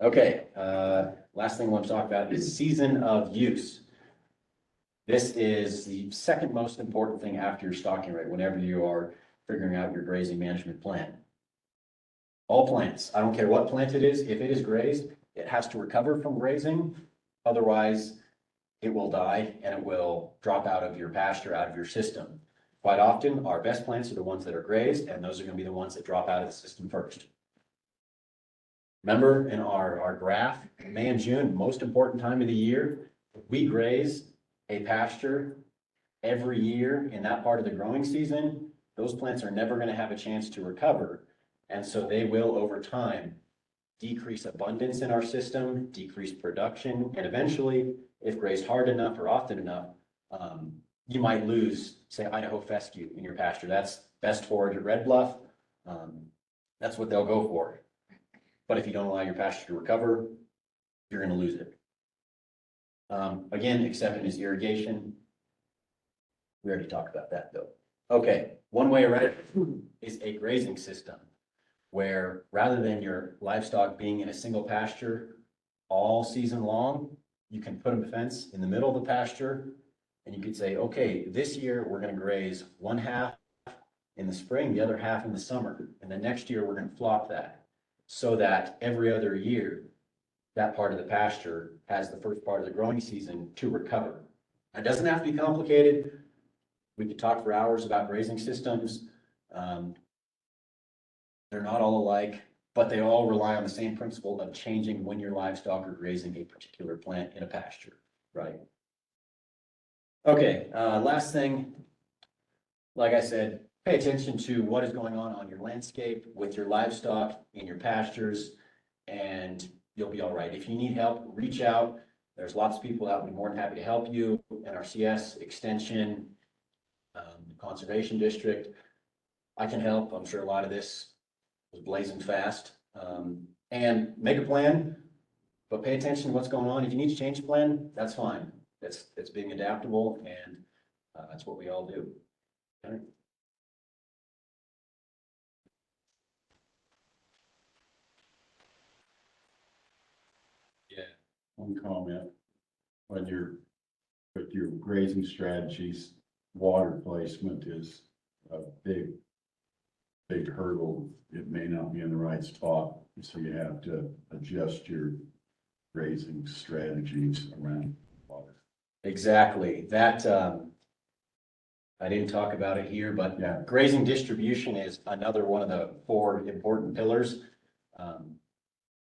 Okay, last thing I want to talk about is season of use. This is the second most important thing after your stocking rate, whenever you are figuring out your grazing management plan. All plants, I don't care what plant it is, if it is grazed, it has to recover from grazing. Otherwise, it will die and it will drop out of your pasture, out of your system. Quite often, our best plants are the ones that are grazed, and those are going to be the ones that drop out of the system first. Remember in our graph, May and June, most important time of the year, we graze a pasture every year in that part of the growing season. Those plants are never going to have a chance to recover. And so they will, over time, decrease abundance in our system, decrease production, and eventually, if grazed hard enough or often enough, you might lose, say, Idaho fescue in your pasture. That's best forage at Red Bluff. That's what they'll go for. But if you don't allow your pasture to recover, you're going to lose it. Again, exception is irrigation. We already talked about that, though. Okay, one way around it is a grazing system, where rather than your livestock being in a single pasture all season long, you can put a fence in the middle of the pasture, and you could say, okay, this year we're going to graze one half in the spring, the other half in the summer, and the next year we're going to flop that, so that every other year that part of the pasture has the first part of the growing season to recover. It doesn't have to be complicated. We could talk for hours about grazing systems. They're not all alike, but they all rely on the same principle of changing when your livestock are grazing a particular plant in a pasture, right? Okay, last thing, like I said, pay attention to what is going on your landscape with your livestock in your pastures, and you'll be all right. If you need help, reach out. There's lots of people that would be more than happy to help you. NRCS, Extension, Conservation District. I can help. I'm sure a lot of this was blazing fast. And make a plan, but pay attention to what's going on. If you need to change the plan, that's fine. It's being adaptable, and that's what we all do. Okay. Yeah. One comment, with your grazing strategies, water placement is a big hurdle. It may not be in the right spot, so you have to adjust your grazing strategies around water. Exactly. That, I didn't talk about it here, but Yeah. grazing distribution is another one of the 4 important pillars.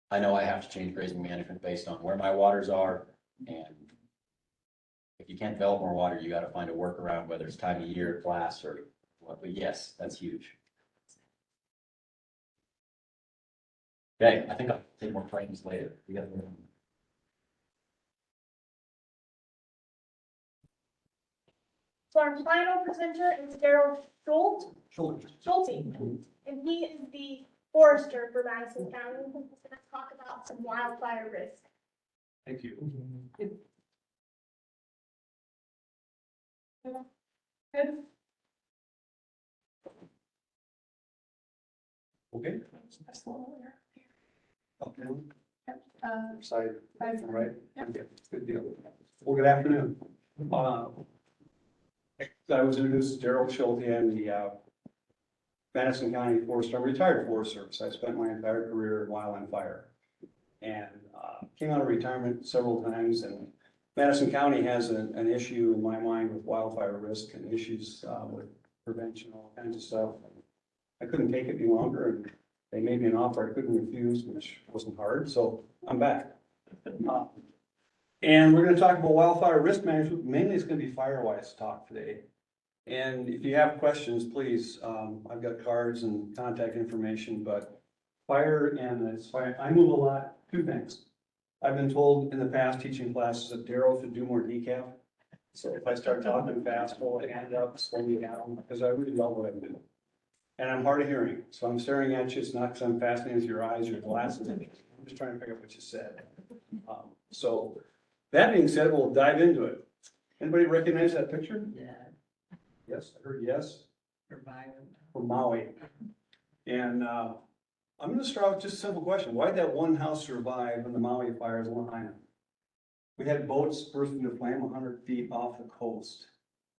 I know I have to change grazing management based on where my waters are, and if you can't develop more water, you got to find a workaround, whether it's time of year, class, or what. But yes, that's huge. Okay, I think I'll take more questions later. We got to. So our final presenter is Daryl Schulte, and he is the forester for Madison County. He's going to talk about some wildfire risk. Thank you. Good. Okay. That's a little weird. Okay. Side. All right. Yep. Okay, good deal. Well, good afternoon. I was introduced as Daryl Schulte. I'm the Madison County Forester. I'm a retired Forest Service. I spent my entire career in wildland fire, and came out of retirement several times. And Madison County has an issue in my mind with wildfire risk and issues with prevention, all kinds of stuff. I couldn't take it any longer, and they made me an offer I couldn't refuse, which wasn't hard. So I'm back. And we're gonna talk about wildfire risk management. Mainly it's gonna be fire-wise talk today. And if you have questions, please, I've got cards and contact information, but fire and it's fire, I move a lot, 2 things. I've been told in the past teaching classes that Daryl should do more decaf. So if I start talking fast, hold my hand up, slow me down, because I really love what I do. And I'm hard of hearing, so I'm staring at you. It's not because I'm fascinated with your eyes, your glasses. I'm just trying to figure out what you said. So that being said, we'll dive into it. Anybody recognize that picture? Yeah. Yes, I heard yes. from Maui. And, I'm gonna start with just a simple question. Why'd that one house survive when the Maui fires in Lahaina? We had boats burst into flame 100 feet off the coast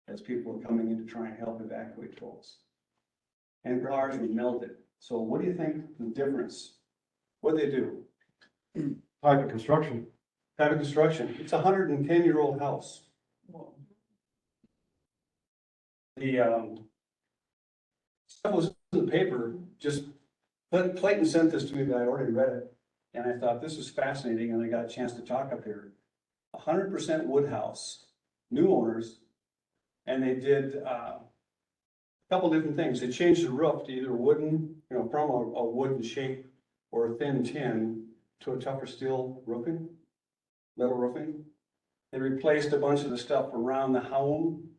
as people were coming in to try and help evacuate folks. And cars were melted. So what do you think the difference? What'd they do? Type of construction. Type of construction. It's a 110-year-old house. The, stuff was in the paper, just, Clayton sent this to me, but I already read it. And I thought, this is fascinating, and I got a chance to talk up here. 100% wood house, new owners, and they did, a couple different things. They changed the roof to either wooden, from a wooden shape or a thin tin to a tougher steel roofing, metal roofing. They replaced a bunch of the stuff around the home,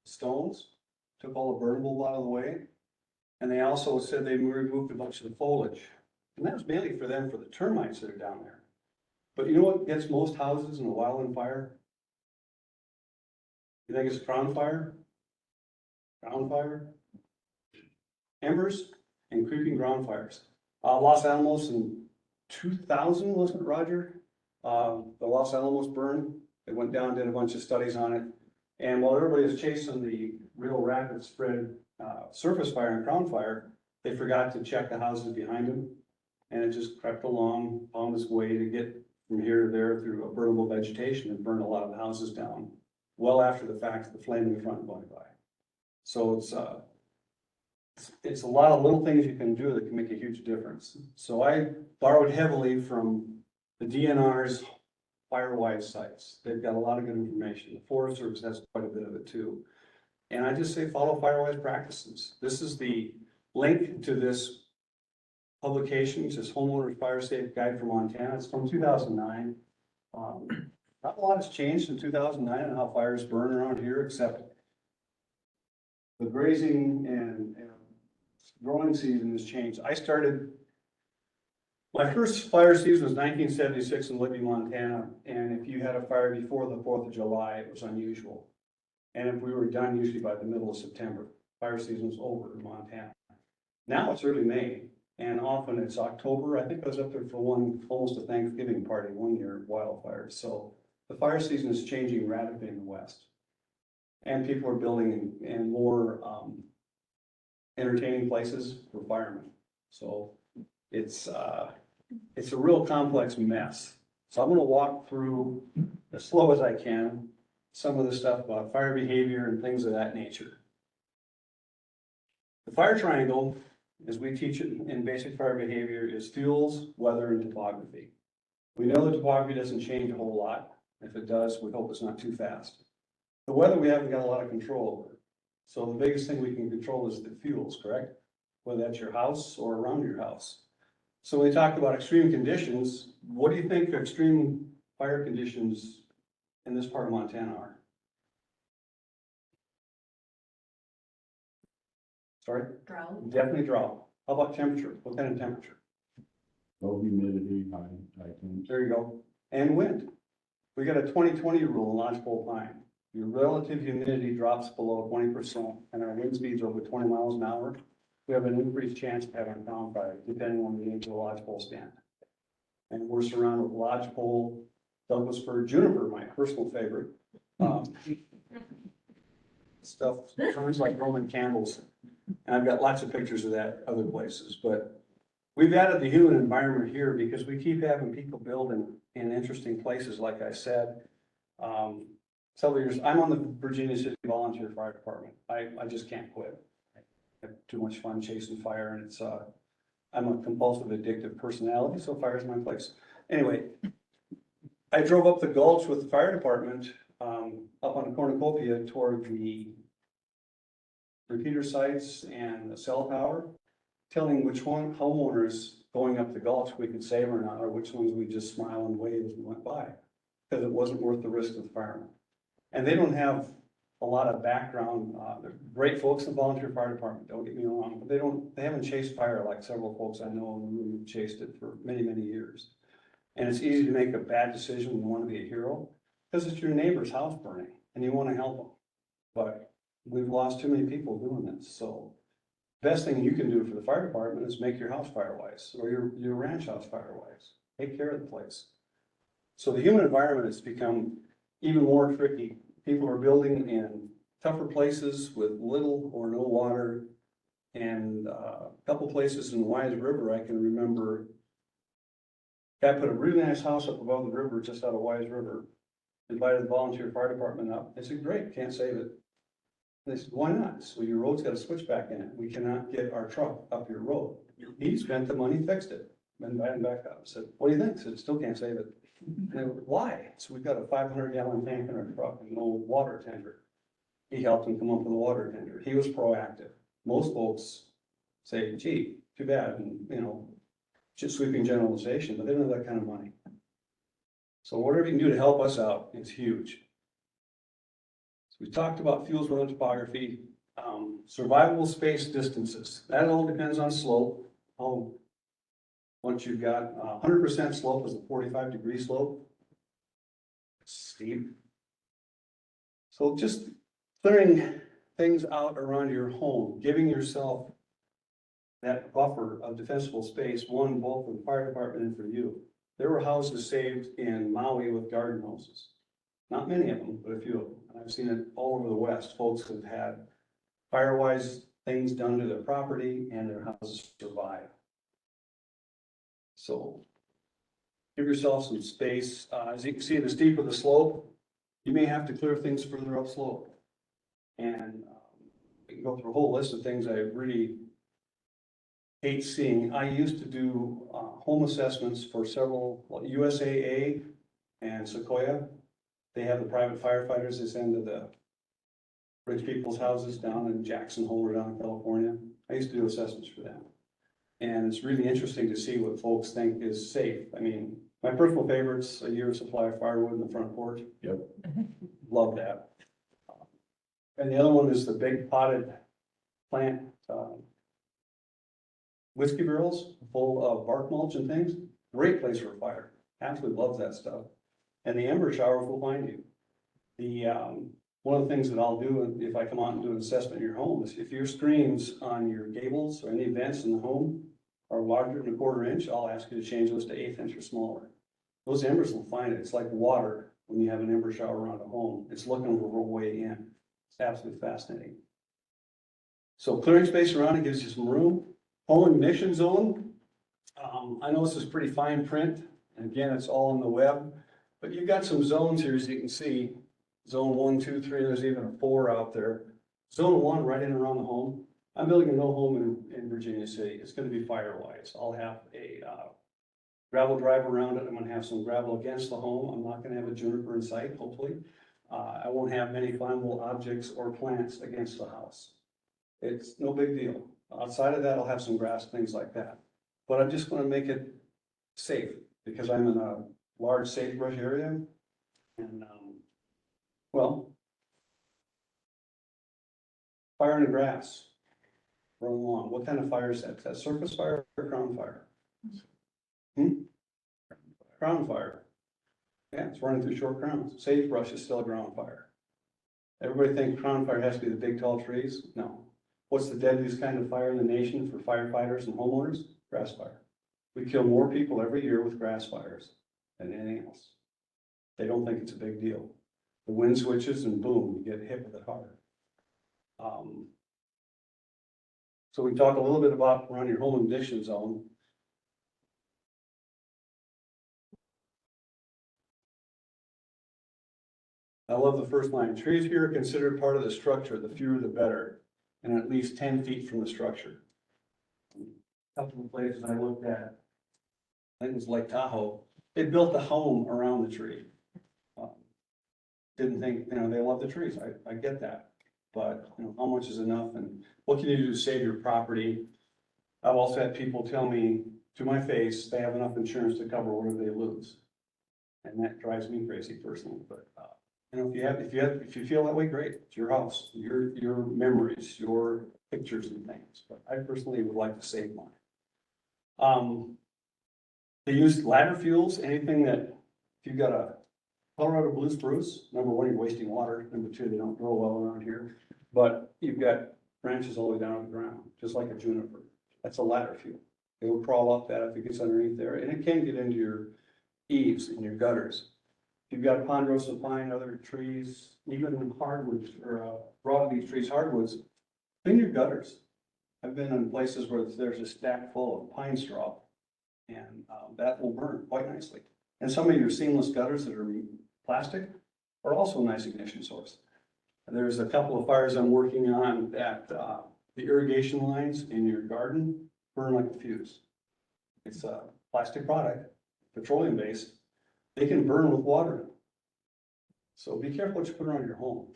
stones, took all the burnable out of the way. And they also said they removed a bunch of the foliage. And that was mainly for them, for the termites that are down there. But you know what gets most houses in a wildland fire? You think it's ground fire? Ground fire? Embers and creeping ground fires. Los Alamos in 2000, wasn't it, Roger? The Los Alamos burn. They went down, did a bunch of studies on it. And while everybody was chasing the real rapid spread surface fire and ground fire, they forgot to check the houses behind them. And it just crept along, found its way to get from here to there through a burnable vegetation and burn a lot of the houses down well after the fact, the flame in the front going by. So it's a lot of little things you can do that can make a huge difference. So I borrowed heavily from the DNR's fire-wise sites. They've got a lot of good information. The Forest Service has quite a bit of it too. And I just say follow fire-wise practices. This is the link to this publication, this Homeowners Fire Safe Guide for Montana. It's from 2009. Not a lot has changed in 2009 on how fires burn around here, except the grazing and growing season has changed. My first fire season was 1976 in Libby, Montana, and if you had a fire before the 4th of July, it was unusual. And if we were done usually by the middle of September, fire season was over in Montana. Now it's early May, and often it's October. I think I was up there for almost a Thanksgiving party one year, wildfires. So the fire season is changing radically in the West. And people are building in more entertaining places for firemen. So it's a real complex mess. So I'm gonna walk through as slow as I can some of the stuff about fire behavior and things of that nature. The fire triangle, as we teach it in basic fire behavior, is fuels, weather, and topography. We know the topography doesn't change a whole lot. If it does, we hope it's not too fast. The weather we haven't got a lot of control over. So the biggest thing we can control is the fuels, correct? Whether that's your house or around your house. So when we talk about extreme conditions, what do you think extreme fire conditions in this part of Montana are? Sorry? Drought. Definitely drought. How about temperature? What kind of temperature? Low humidity, I think. There you go. And wind. We got a 20-20 rule in lodgepole pine. Your relative humidity drops below 20% and our wind speeds over 20 miles an hour. We have an increased chance of having a ground fire, depending on the age of the lodgepole stand. And we're surrounded with lodgepole, Douglas fir, juniper, my personal favorite. Stuff turns like Roman candles. And I've got lots of pictures of that other places, but we've added the human environment here because we keep having people build in interesting places, like I said. Several years, I'm on the Virginia City Volunteer Fire Department. I just can't quit. I have too much fun chasing fire, and it's I'm a compulsive addictive personality, so fire's my place. Anyway, I drove up the gulch with the fire department up on the cornucopia toward the repeater sites and the cell tower, telling which one homeowners going up the gulch we could save or not, or which ones we just smile and wave as we went by, because it wasn't worth the risk of the firemen. And they don't have a lot of background. They're great folks in the volunteer fire department, don't get me wrong, but they haven't chased fire like several folks I know who chased it for many, many years. And it's easy to make a bad decision when you want to be a hero, because it's your neighbor's house burning and you want to help them. But We've lost too many people doing this, so best thing you can do for the fire department is make your house firewise, or your ranch house firewise. Take care of the place. So the human environment has become even more tricky. People are building in tougher places with little or no water. And a couple places in the Wise River, I can remember, guy put a really nice house up above the river, just out of Wise River. Invited the volunteer fire department up. They said, great, can't save it. They said, why not? So your road's got a switchback in it. We cannot get our truck up your road. He spent the money, fixed it, and invited him back up. I said, what do you think? I said, still can't save it. And they were, why? So we've got a 500-gallon tank in our truck and no water tender. He helped him come up with a water tender. He was proactive. Most folks say, gee, too bad, and, you know, just sweeping generalization, but they don't have that kind of money. So whatever you can do to help us out is huge. So we talked about fuels within topography, survivable space distances. That all depends on slope. Once you've got 100% slope is a 45-degree slope. Steep. So just clearing things out around your home, giving yourself that buffer of defensible space, one, both for the fire department and for you. There were houses saved in Maui with garden hoses. Not many of them, but a few of them. And I've seen it all over the West. Folks have had firewise things done to their property and their houses survive. So give yourself some space. As you can see, the steeper the slope, you may have to clear things further up slope. And we can go through a whole list of things I really hate seeing. I used to do home assessments for several, USAA and Sequoia. They have the private firefighters that send to the rich people's houses down in Jackson Hole or down in California. I used to do assessments for them. And it's really interesting to see what folks think is safe. I mean, my personal favorite's a year's supply of firewood in the front porch. Yep. Love that. And the other one is the big potted plant whiskey barrels full of bark mulch and things. Great place for a fire. Absolutely loves that stuff. And the ember showers will find you. One of the things that I'll do if I come out and do an assessment in your home is if your screens on your gables or any vents in the home are larger than a 1/4 inch, I'll ask you to change those to 1/8 inch or smaller. Those embers will find it. It's like water when you have an ember shower around a home. It's looking for a way in. It's absolutely fascinating. So clearing space around it gives you some room. Home ignition zone. I know this is pretty fine print. And again, it's all on the web. But you've got some zones here, as you can see. Zone 1, 2, 3, there's even a 4 out there. Zone 1, right in around the home. I'm building a new home in Virginia City. It's gonna be firewise. I'll have a gravel drive around it. I'm gonna have some gravel against the home. I'm not gonna have a juniper in sight, hopefully. I won't have many flammable objects or plants against the house. It's no big deal. Outside of that, I'll have some grass, things like that. But I'm just gonna make it safe because I'm in a large sagebrush area. And, well, fire in the grass, run along. What kind of fire is that? Is that surface fire or crown fire? Crown fire. Yeah, it's running through short crowns. Sagebrush is still a ground fire. Everybody thinks crown fire has to be the big tall trees. No. What's the deadliest kind of fire in the nation for firefighters and homeowners? Grass fire. We kill more people every year with grass fires than anything else. They don't think it's a big deal. The wind switches and boom, you get hit with it hard. So we talk a little bit about around your home ignition zone. I love the first line. Trees here are considered part of the structure. The fewer the better, and at least 10 feet from the structure. A couple of places I looked at, I think it was Lake Tahoe. They built the home around the tree. Didn't think, you know, they love the trees. I get that. But, you know, how much is enough and what can you do to save your property? I've also had people tell me to my face, they have enough insurance to cover whatever they lose. And that drives me crazy personally, but, you know, if you feel that way, great. It's your house, your memories, your pictures and things. But I personally would like to save mine. They use ladder fuels, anything that, if you've got a Colorado blue spruce, number one, you're wasting water. Number two, they don't grow well around here. But you've got branches all the way down to the ground, just like a juniper. That's a ladder fuel. It will crawl up that if it gets underneath there, and it can get into your eaves and your gutters. If you've got ponderosa pine, other trees, even hardwoods or broadleaf trees, hardwoods, clean your gutters. I've been in places where there's a stack full of pine straw, and that will burn quite nicely. And some of your seamless gutters that are plastic are also a nice ignition source. There's a couple of fires I'm working on that the irrigation lines in your garden burn like a fuse. It's a plastic product, petroleum based. They can burn with water. So be careful what you put around your home.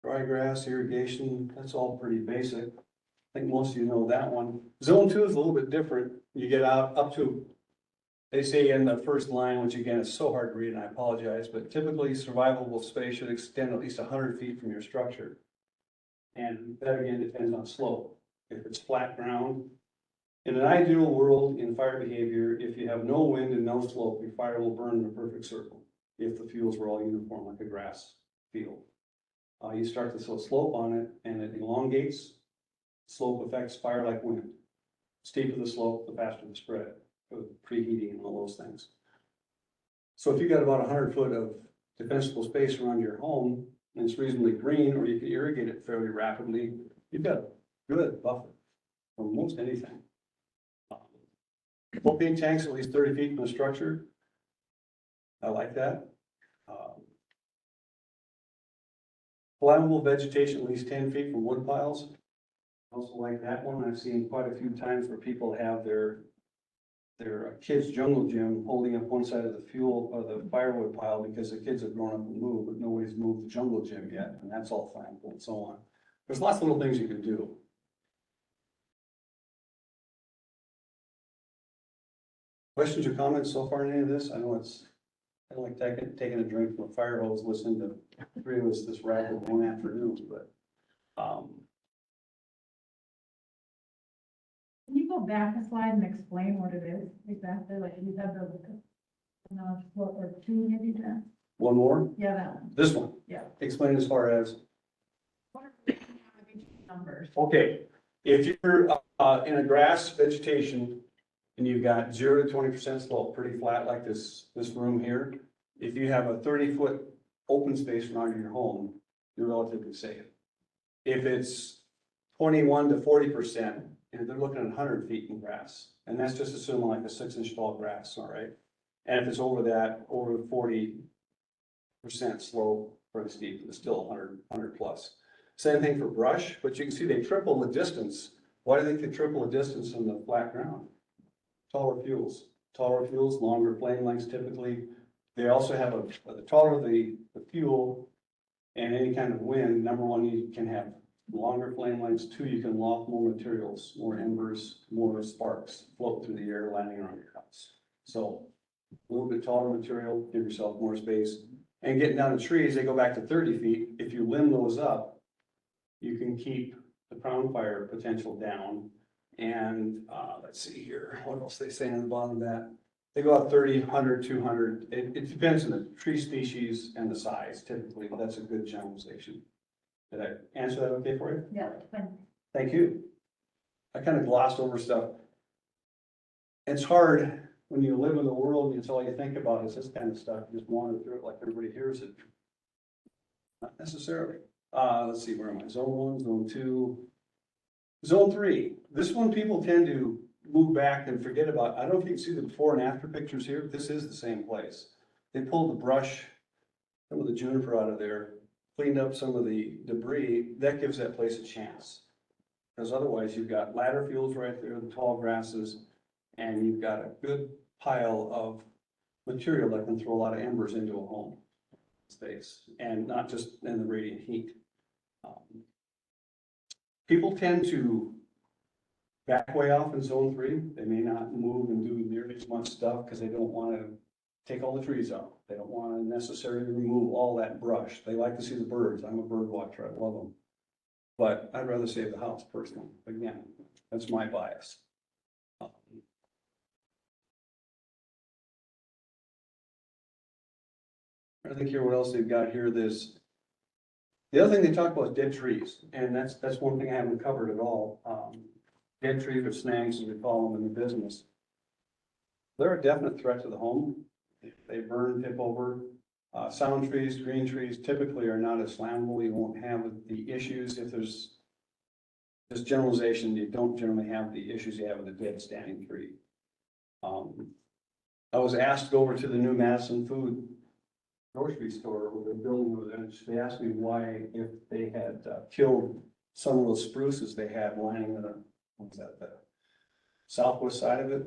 Dry grass, irrigation, that's all pretty basic. I think most of you know that one. Zone 2 is a little bit different. You get out up to, they say in the first line, which again is so hard to read and I apologize, but typically survivable space should extend at least 100 feet from your structure. And that again depends on slope. If it's flat ground, in an ideal world in fire behavior, if you have no wind and no slope, your fire will burn in a perfect circle if the fuels were all uniform like a grass field. You start the slope on it and it elongates. Slope affects fire like wind. Steeper the slope, the faster the spread, with preheating and all those things. So if you've got about 100 foot of defensible space around your home and it's reasonably green, or you can irrigate it fairly rapidly, you've got a good buffer for most anything. Propane tanks at least 30 feet from the structure. I like that. Flammable vegetation at least 10 feet from wood piles. Also like that one. I've seen quite a few times where people have their kids' jungle gym holding up one side of the fuel or the firewood pile because the kids have grown up and moved, but nobody's moved the jungle gym yet, and that's all flammable and so on. There's lots of little things you can do. Questions or comments so far in any of this? I know it's kind of like taking a drink from a fire hose, listening to three of us this rapid one afternoon, but Can you go back a slide and explain what it is exactly? Like you have the, floor or two maybe then? one more. Yeah, that one. This one. Yeah. Explain as far as. What are the numbers? Okay, if you're in a grass vegetation and you've got 0 to 20% slope, pretty flat like this room here, if you have a 30-foot open space around your home, you're relatively safe. If it's 21 to 40%, and they're looking at 100 feet in grass, and that's just assuming like a 6-inch tall grass, all right? And if it's over that, over 40% slope, pretty steep, it's still 100 plus. Same thing for brush, but you can see they triple the distance. Why do they think they triple the distance from the flat ground? Taller fuels, longer flame lengths typically. They also have the taller the fuel and any kind of wind, number one, you can have longer flame lengths. 2, you can loft more materials, more embers, more sparks float through the air, landing around your house. So a little bit taller material, give yourself more space. And getting down to trees, they go back to 30 feet. If you limb those up, you can keep the crown fire potential down. And let's see here, what else they say on the bottom of that? They go out 30, 100, 200. It depends on the tree species and the size typically, but that's a good generalization. Did I answer that okay for you? Yeah. Thank you. I kind of glossed over stuff. It's hard when you live in the world and it's all you think about is this kind of stuff. You just wander through it like everybody hears it. Not necessarily. Let's see, where am I? Zone 1, Zone 2. Zone 3. This one people tend to move back and forget about. I don't know if you can see the before and after pictures here. This is the same place. They pulled the brush, some of the juniper out of there, cleaned up some of the debris. That gives that place a chance. Because otherwise you've got ladder fields right there, the tall grasses, and you've got a good pile of material that can throw a lot of embers into a home space, and not just in the radiant heat. People tend to back way off in zone 3. They may not move and do nearly as much stuff because they don't want to take all the trees out. They don't want to necessarily remove all that brush. They like to see the birds. I'm a bird watcher. I love them. But I'd rather save the house personally. Again, that's my bias. I think here, what else they've got here, the other thing they talk about is dead trees, and that's one thing I haven't covered at all. Dead trees or snags, as we call them in the business. They're a definite threat to the home. They burn, tip over. Sound trees, green trees typically are not as flammable. You won't have the issues if there's this generalization, you don't generally have the issues you have with a dead standing tree. I was asked to go over to the new Madison Food grocery store with a building over there, and they asked me why, if they had killed some of those spruces they had lining the southwest side of it,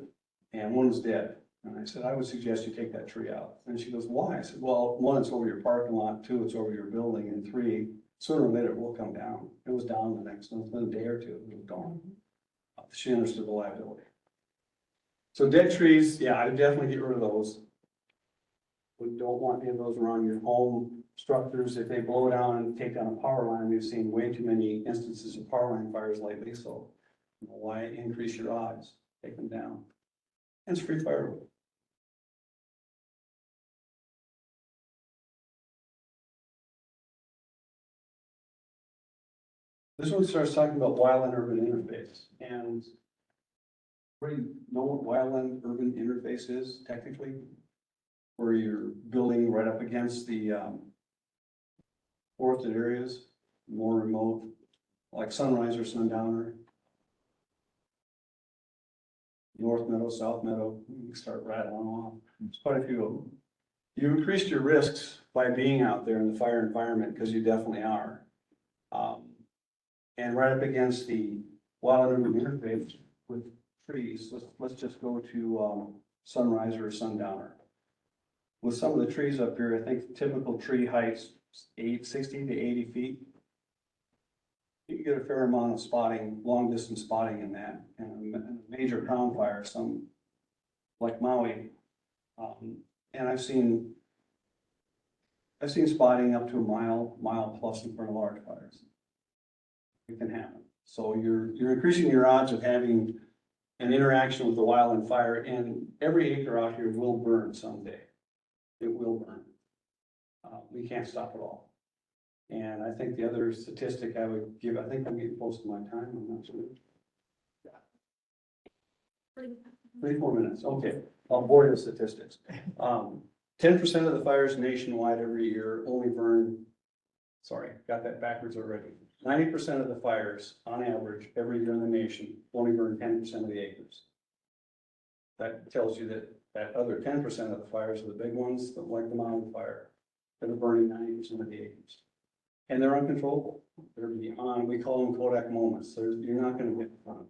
and one was dead. And I said, I would suggest you take that tree out. And she goes, why? I said, well, one, it's over your parking lot, two, it's over your building, and three, sooner or later it will come down. It was down the next, within a day or two, it was gone. She understood the liability. So dead trees, yeah, I would definitely get rid of those. We don't want any of those around your home structures. If they blow down and take down a power line, we've seen way too many instances of power line fires lately, so why increase your odds? Take them down. And it's free firewood. This one starts talking about wildland urban interface, and everybody know what wildland urban interface is technically? Where you're building right up against the forested areas, more remote, like Sunrise or Sundowner. North Meadow, South Meadow, you can start rattling off. There's quite a few of them. You increased your risks by being out there in the fire environment, because you definitely are. And right up against the wild urban interface with trees, let's just go to Sunrise or Sundowner. With some of the trees up here, I think typical tree heights 60 to 80 feet. You can get a fair amount of spotting, long distance spotting in that. And a major crown fire, some like Maui. And I've seen spotting up to a mile plus in front of large fires. It can happen. So you're increasing your odds of having an interaction with the wildland fire, and every acre out here will burn someday. It will burn. We can't stop it all. And I think the other statistic I would give, I think I'm getting close to my time, I'm not sure. 3 more minutes, okay. I'll bore you with statistics. 10% of the fires nationwide every year only burn, sorry, got that backwards already. 90% of the fires, on average, every year in the nation, only burn 10% of the acres. That tells you that other 10% of the fires are the big ones, like the mountain fire, that are burning 90% of the acres. And they're uncontrollable. They're beyond, we call them Kodak moments. You're not going to get fun.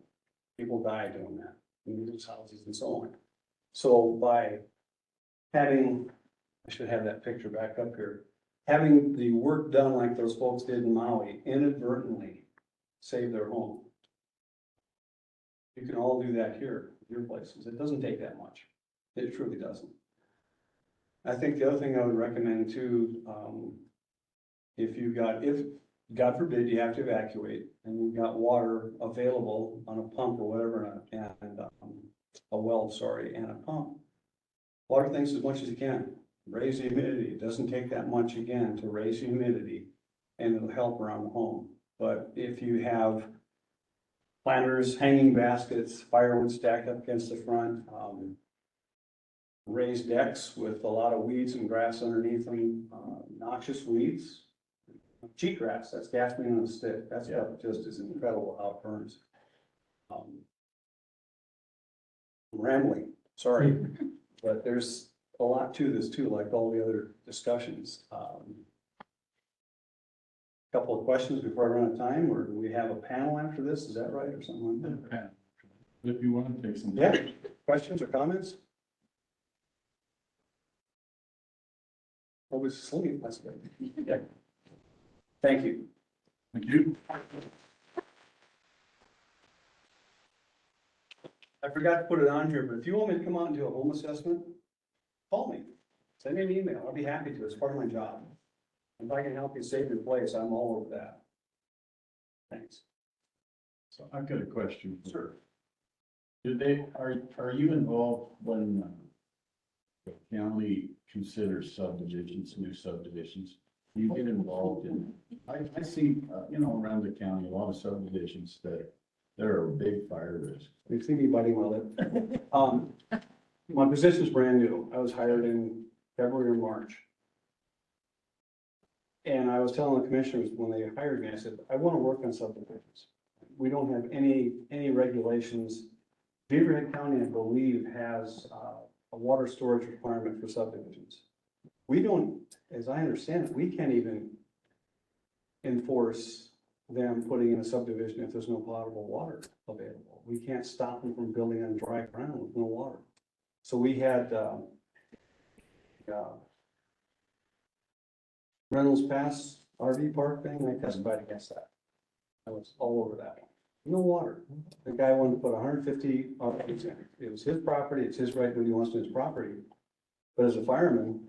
People die doing that, in these houses and so on. So by having, I should have that picture back up here, having the work done like those folks did in Maui, inadvertently save their home. You can all do that here, your places. It doesn't take that much. It truly doesn't. I think the other thing I would recommend too, if God forbid you have to evacuate and you've got water available on a pump or whatever, and a well, sorry, and a pump, water things as much as you can. Raise the humidity. It doesn't take that much again to raise the humidity, and it'll help around the home. But if you have planters, hanging baskets, firewood stacked up against the front, raised decks with a lot of weeds and grass underneath them, noxious weeds, cheatgrass, that's gasoline on a stick. That stuff just is incredible how it burns. Rambling, sorry, but there's a lot to this too, like all the other discussions. Couple of questions before I run out of time, or do we have a panel after this? Is that right, or something like that? If you want to take some. Yeah, questions or comments? I was asleep, that's good. Yeah. Thank you. Thank you. I forgot to put it on here, but if you want me to come out and do a home assessment, call me. Send me an email. I'll be happy to. It's part of my job. If I can help you save your place, I'm all over that. Thanks. So I've got a question. Sure. Are you involved when the county considers subdivisions, new subdivisions. You get involved in, I see, around the county, a lot of subdivisions that are a big fire risk. You see me biting my lip. My position's brand new. I was hired in February or March. And I was telling the commissioners when they hired me, I said, I want to work on subdivisions. We don't have any regulations. Beaver Head County, I believe, has a water storage requirement for subdivisions. We don't, as I understand it, we can't even enforce them putting in a subdivision if there's no potable water available. We can't stop them from building on dry ground with no water. So we had Reynolds Pass RV park thing, I testified against that. I was all over that one. No water. The guy wanted to put 150 RVs in. It was his property, it's his right to do what he wants to his property. But as a fireman,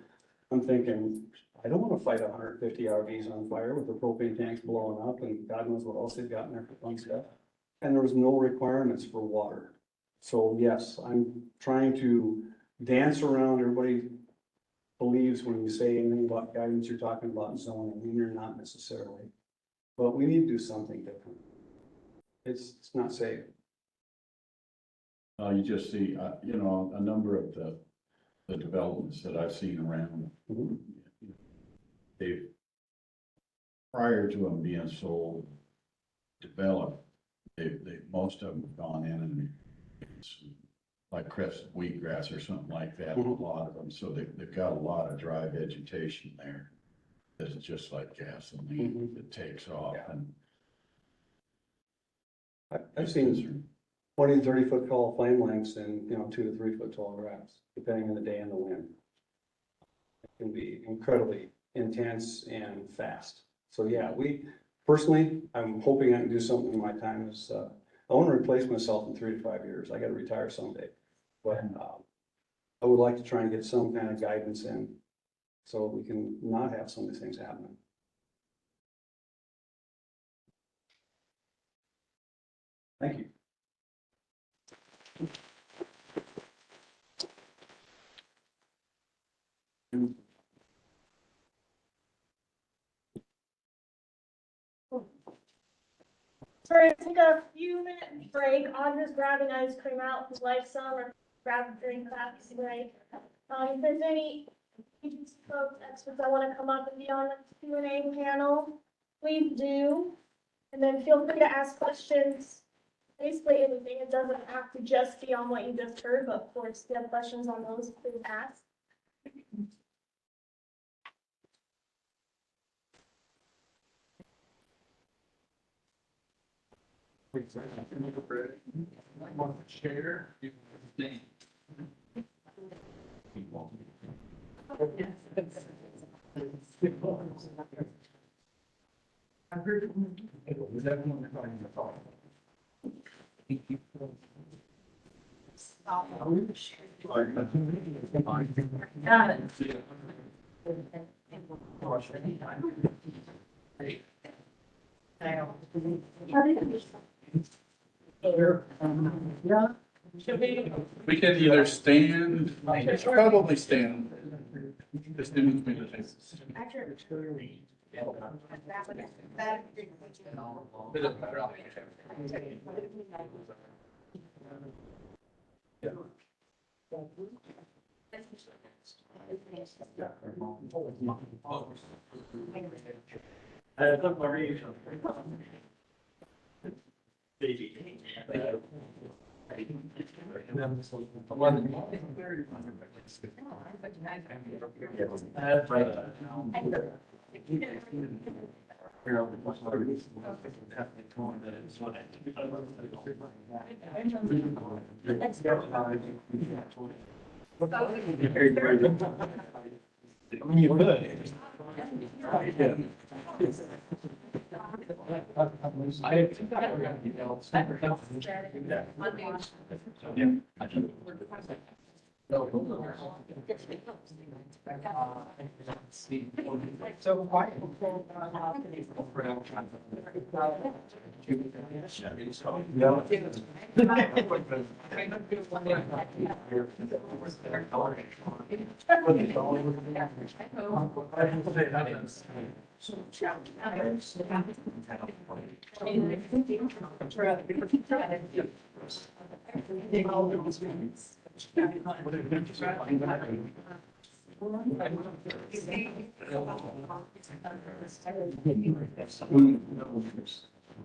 I'm thinking, I don't want to fight 150 RVs on fire with the propane tanks blowing up and God knows what else they've got in there for fun stuff. And there was no requirements for water. So yes, I'm trying to dance around. Everybody believes when you say anything about guidance, you're talking about zoning, and you're not necessarily. But we need to do something different. It's not safe. You just see, a number of the developments that I've seen around. Mhm. They've, prior to them being sold, developed, most of them have gone in and it's like crested wheatgrass or something like that, a lot of them. So they've got a lot of dry vegetation there. That's just like gasoline, it takes off. Yeah. And I've seen 20 and 30 foot tall flame lengths and, 2 to 3 foot tall grass, depending on the day and the wind. It can be incredibly intense and fast. So yeah, I'm hoping I can do something in my time is, I want to replace myself in 3 to 5 years. I got to retire someday. But I would like to try and get some kind of guidance in so we can not have some of these things happening. Thank you. So we're gonna take a few minute break. Audra's grabbing ice cream out, would like some, or grab a drink, that's break. If there's any agency folks, experts that wanna come up and be on the Q&A panel, please do. And then feel free to ask questions, basically anything. It doesn't have to just be on what you just heard, but of course, if you have questions on those, please ask. Got it. We can either stand, probably stand. Just in between the things.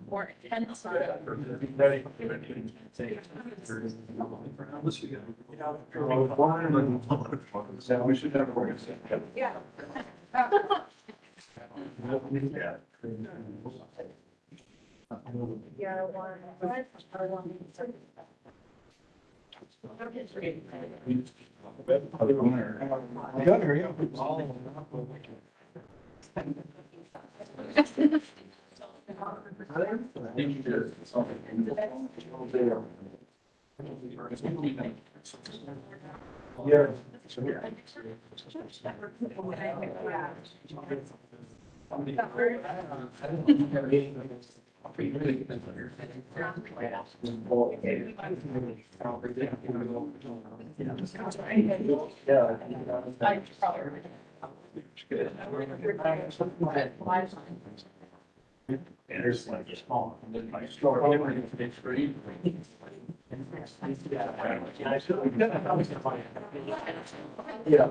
More intense. We should have a. Yeah. Yeah, one. Gunner, yeah. Yeah. I probably. There's like small. Yeah.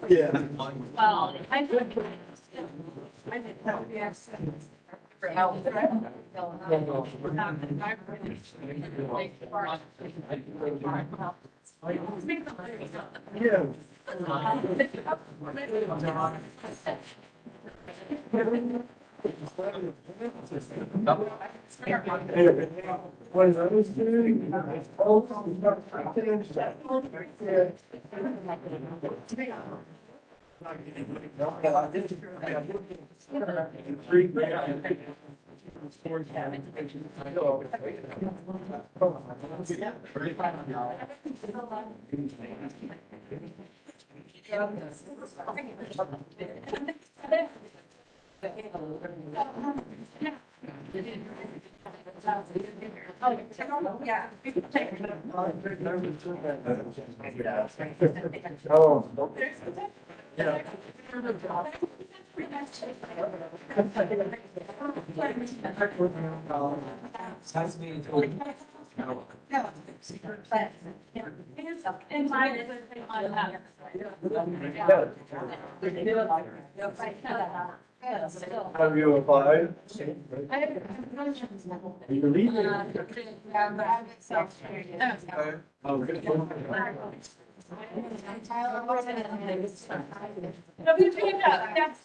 Yeah. Well, I think. Yes. For health. Yeah. What is that? Oh. Yeah. Nice meeting you. In my. Have you applied? You're leaving. Oh, good. No, we do that, yes.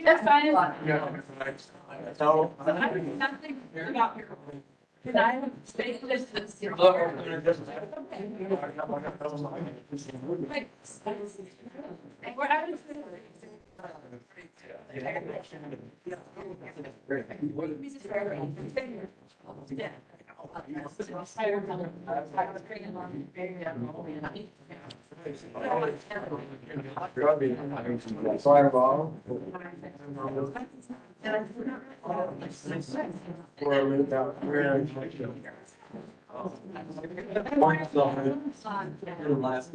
That's fine. So. Nothing about your. Can I stay distance? We're out of. Yeah. Fireball. Last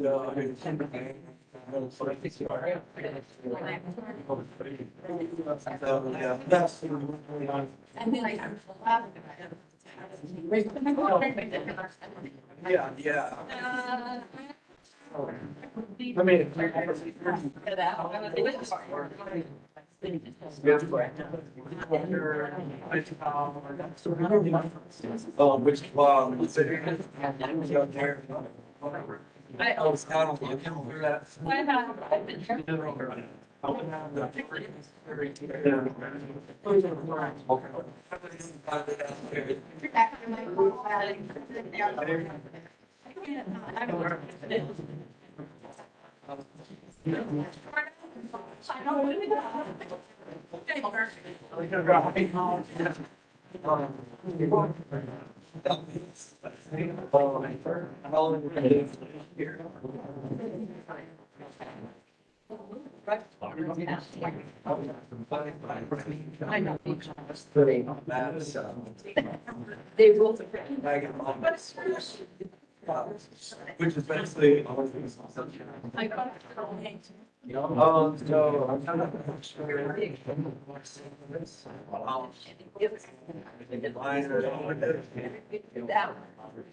Yeah, yeah. I mean. Oh, which, I was kind of looking through that. They will. Which is basically. So I'm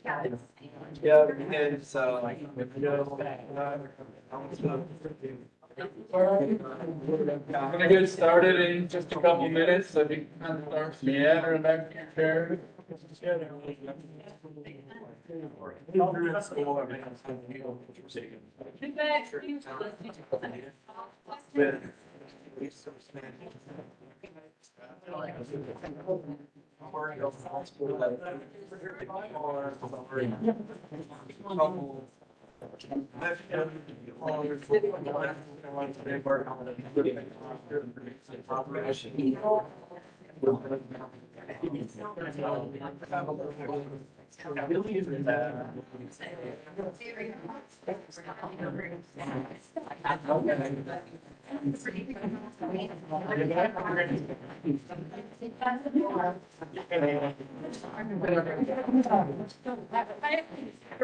kind of. Yeah, and so like, if you know. I'm gonna get started in just a couple minutes, so if you can kind of start meandering back to your chair.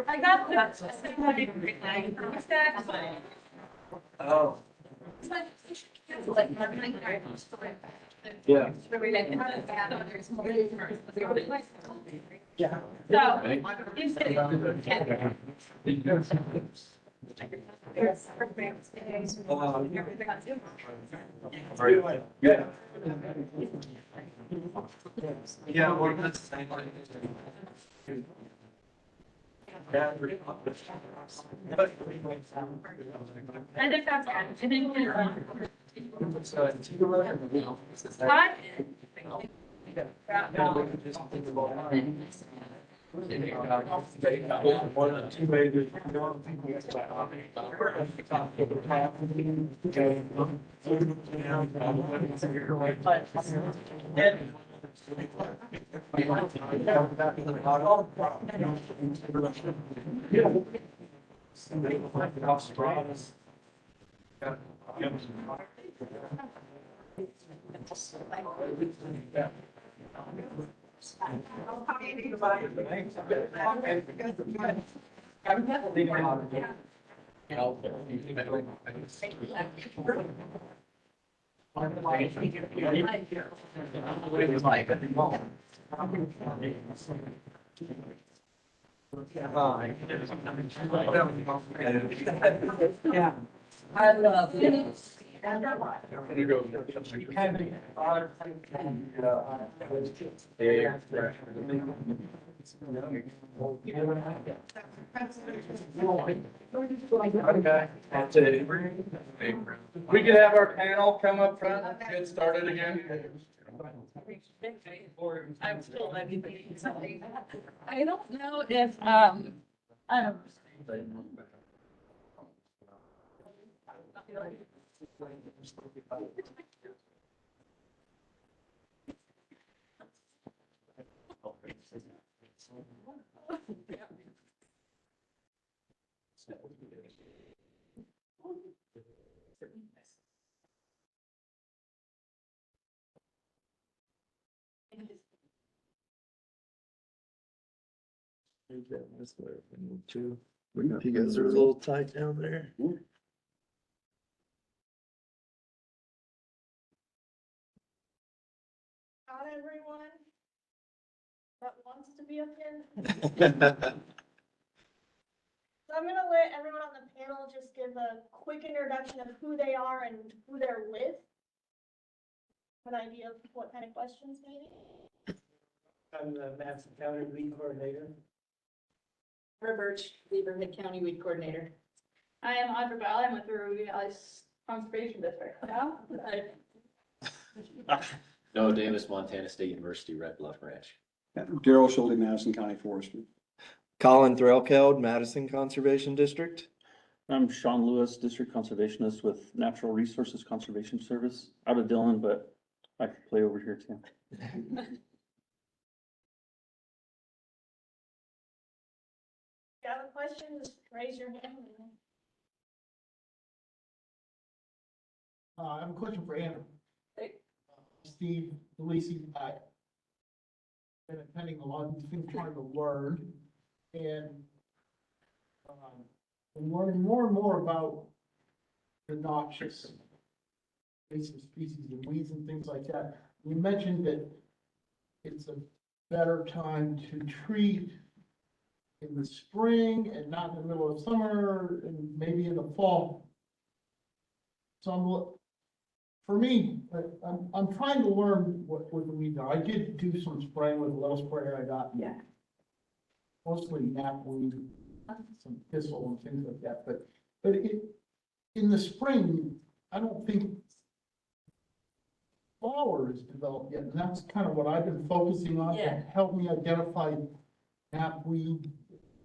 I got that. Oh. Yeah. Yeah. So, you said. Yeah. Yeah, well, that's the same. I think that's good. I think we're. So, What? one of two babies. Yeah. I love it. Here you go. Okay. That's it. We could have our panel come up front, get started again. I'm still something. I don't know if, You guys are a little tight down there. everyone that wants to be up here. So I'm gonna let everyone on the panel just give a quick introduction of who they are and who they're with. An idea of what kind of questions maybe. I'm the Madison County Weed Coordinator. Laura Birch, Beaverhead County Weed Coordinator. I am Audra Bell, I'm with the Ruby Valley Conservation District now. Noah Davis, Montana State University, Red Bluff Ranch. Daryl Schulte, Madison County Forestry. Colin Threlkeld, Madison Conservation District. I'm Sean Lewis, District Conservationist with Natural Resources Conservation Service out of Dillon, but I could play over here too. Got a question, just raise your hand. I have a question for Andrew. Hey. Steve, Luisi, been attending a lot of these things, trying to learn, and I'm learning more and more about the noxious invasive species and weeds and things like that. You mentioned that it's a better time to treat in the spring and not in the middle of summer and maybe in the fall. So for me, I'm trying to learn what the weeds are. I did do some spraying with a little sprayer I got. Yeah. Mostly knapweed, some thistle and things like that, but in the spring, I don't think flower is developed yet, and that's kind of what I've been focusing on to Yeah. help me identify knapweed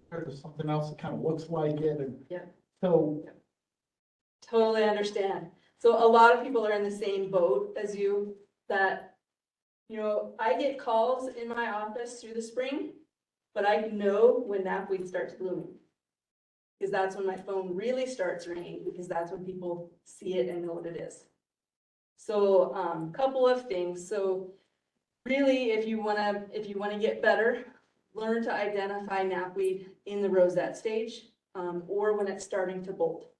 compared to something else that kind of looks like it, and Yeah. so Totally understand. So a lot of people are in the same boat as you, that, you know, I get calls in my office through the spring, but I know when knapweed starts blooming. Because that's when my phone really starts ringing, because that's when people see it and know what it is. So, couple of things. So really, if you wanna get better, learn to identify knapweed in the rosette stage, or when it's starting to bolt.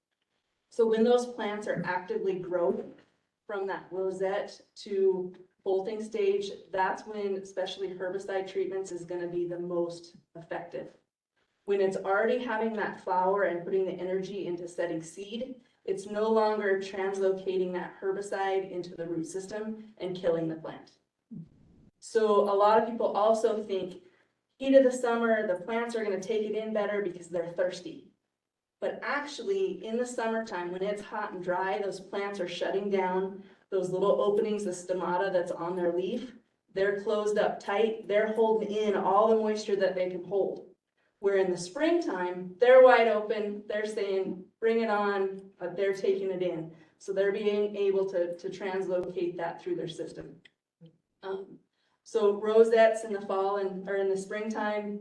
So when those plants are actively growing from that rosette to bolting stage, that's when especially herbicide treatments is gonna be the most effective. When it's already having that flower and putting the energy into setting seed, it's no longer translocating that herbicide into the root system and killing the plant. So a lot of people also think heat of the summer, the plants are gonna take it in better because they're thirsty. But actually, in the summertime, when it's hot and dry, those plants are shutting down those little openings, the stomata that's on their leaf. They're closed up tight. They're holding in all the moisture that they can hold. Where in the springtime, they're wide open. They're saying, bring it on, but they're taking it in. So they're being able to translocate that through their system. So rosettes in the fall or in the springtime,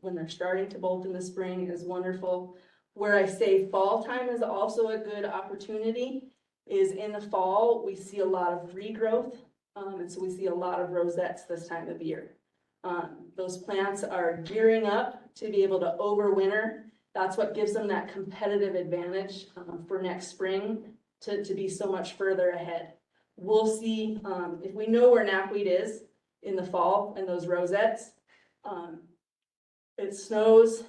when they're starting to bolt in the spring, is wonderful. Where I say fall time is also a good opportunity is in the fall, we see a lot of regrowth. And so we see a lot of rosettes this time of year. Those plants are gearing up to be able to overwinter. That's what gives them that competitive advantage for next spring to be so much further ahead. We'll see, if we know where knapweed is in the fall and those rosettes, it snows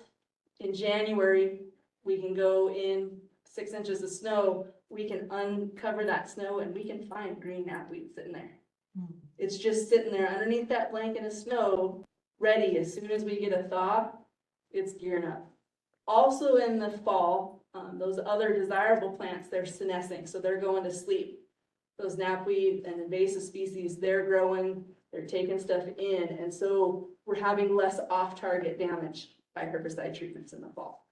in January, we can go in 6 inches of snow, we can uncover that snow and we can find green knapweed sitting there. It's just sitting there underneath that blanket of snow, ready. As soon as we get a thaw, it's gearing up. Also in the fall, those other desirable plants, they're senescing, so they're going to sleep. Those knapweed and invasive species, they're growing, they're taking stuff in, and so we're having less off-target damage by herbicide treatments in the fall.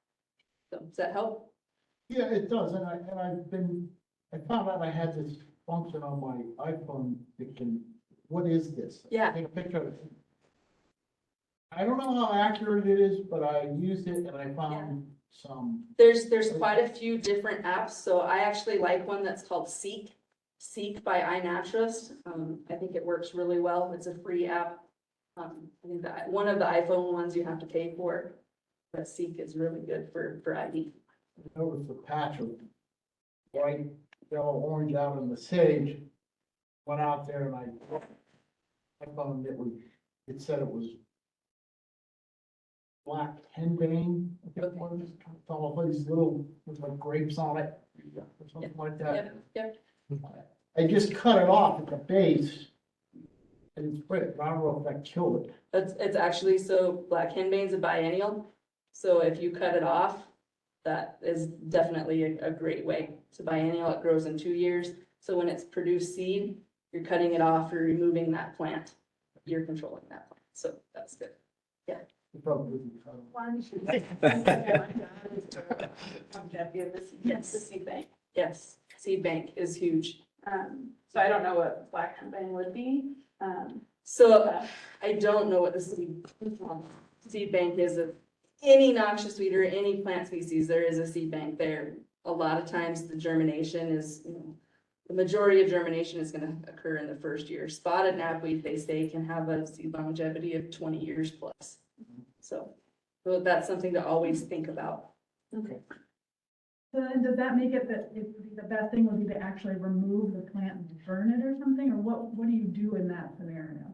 So does that help? yeah, it does, and I found out I had this function on my iPhone that can, what is this? Yeah. Take a picture of it. I don't know how accurate it is, but I used it and I found some. There's quite a few different apps, so I actually like one that's called Seek by iNaturalist. I think it works really well. It's a free app. I think that one of the iPhone ones you have to pay for, but Seek is really good for ID. I noticed a patch of white, yellow, orange out in the sage. Went out there and I I found it said it was black henbane, I think it was, all these little, with like grapes on it, or something like that. Yep. I just cut it off at the base and spread it, but I don't know if that killed it. It's actually, so black henbane's a biennial, so if you cut it off, that is definitely a great way. It's a biennial, it grows in 2 years, so when it's produced seed, you're cutting it off, you're removing that plant, you're controlling that plant, so that's good. It probably wouldn't cut it. Yes, the seed bank, yes, seed bank is huge. So I don't know what black henbane would be. So I don't know what the seed bank is of any noxious weed or any plant species. There is a seed bank there. A lot of times the germination is, the majority of germination is going to occur in the first year. Spotted knapweed, they say, can have a seed longevity of 20 years plus. So that's something to always think about. Okay. So then does that make it that the best thing would be to actually remove the plant and burn it or something? Or what do you do in that scenario?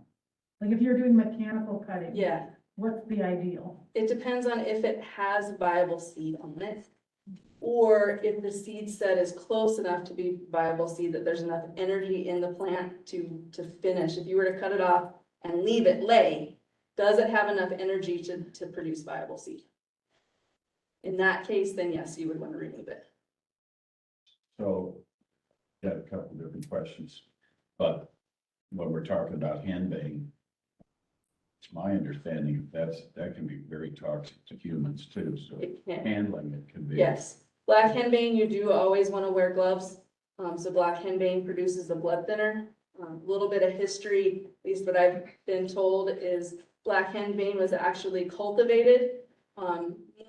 Like if you're doing mechanical cutting? Yeah, What's the ideal? it depends on if it has viable seed on it, or if the seed set is close enough to be viable seed that there's enough energy in the plant to finish. If you were to cut it off and leave it lay, does it have enough energy to produce viable seed? In that case, then yes, you would want to remove it. So, got a couple different questions, but when we're talking about henbane, it's my understanding that can be very toxic to humans too, so It can. handling it can be. Yes, black henbane, you do always want to wear gloves. So black henbane produces a blood thinner. A little bit of history, at least what I've been told, is black henbane was actually cultivated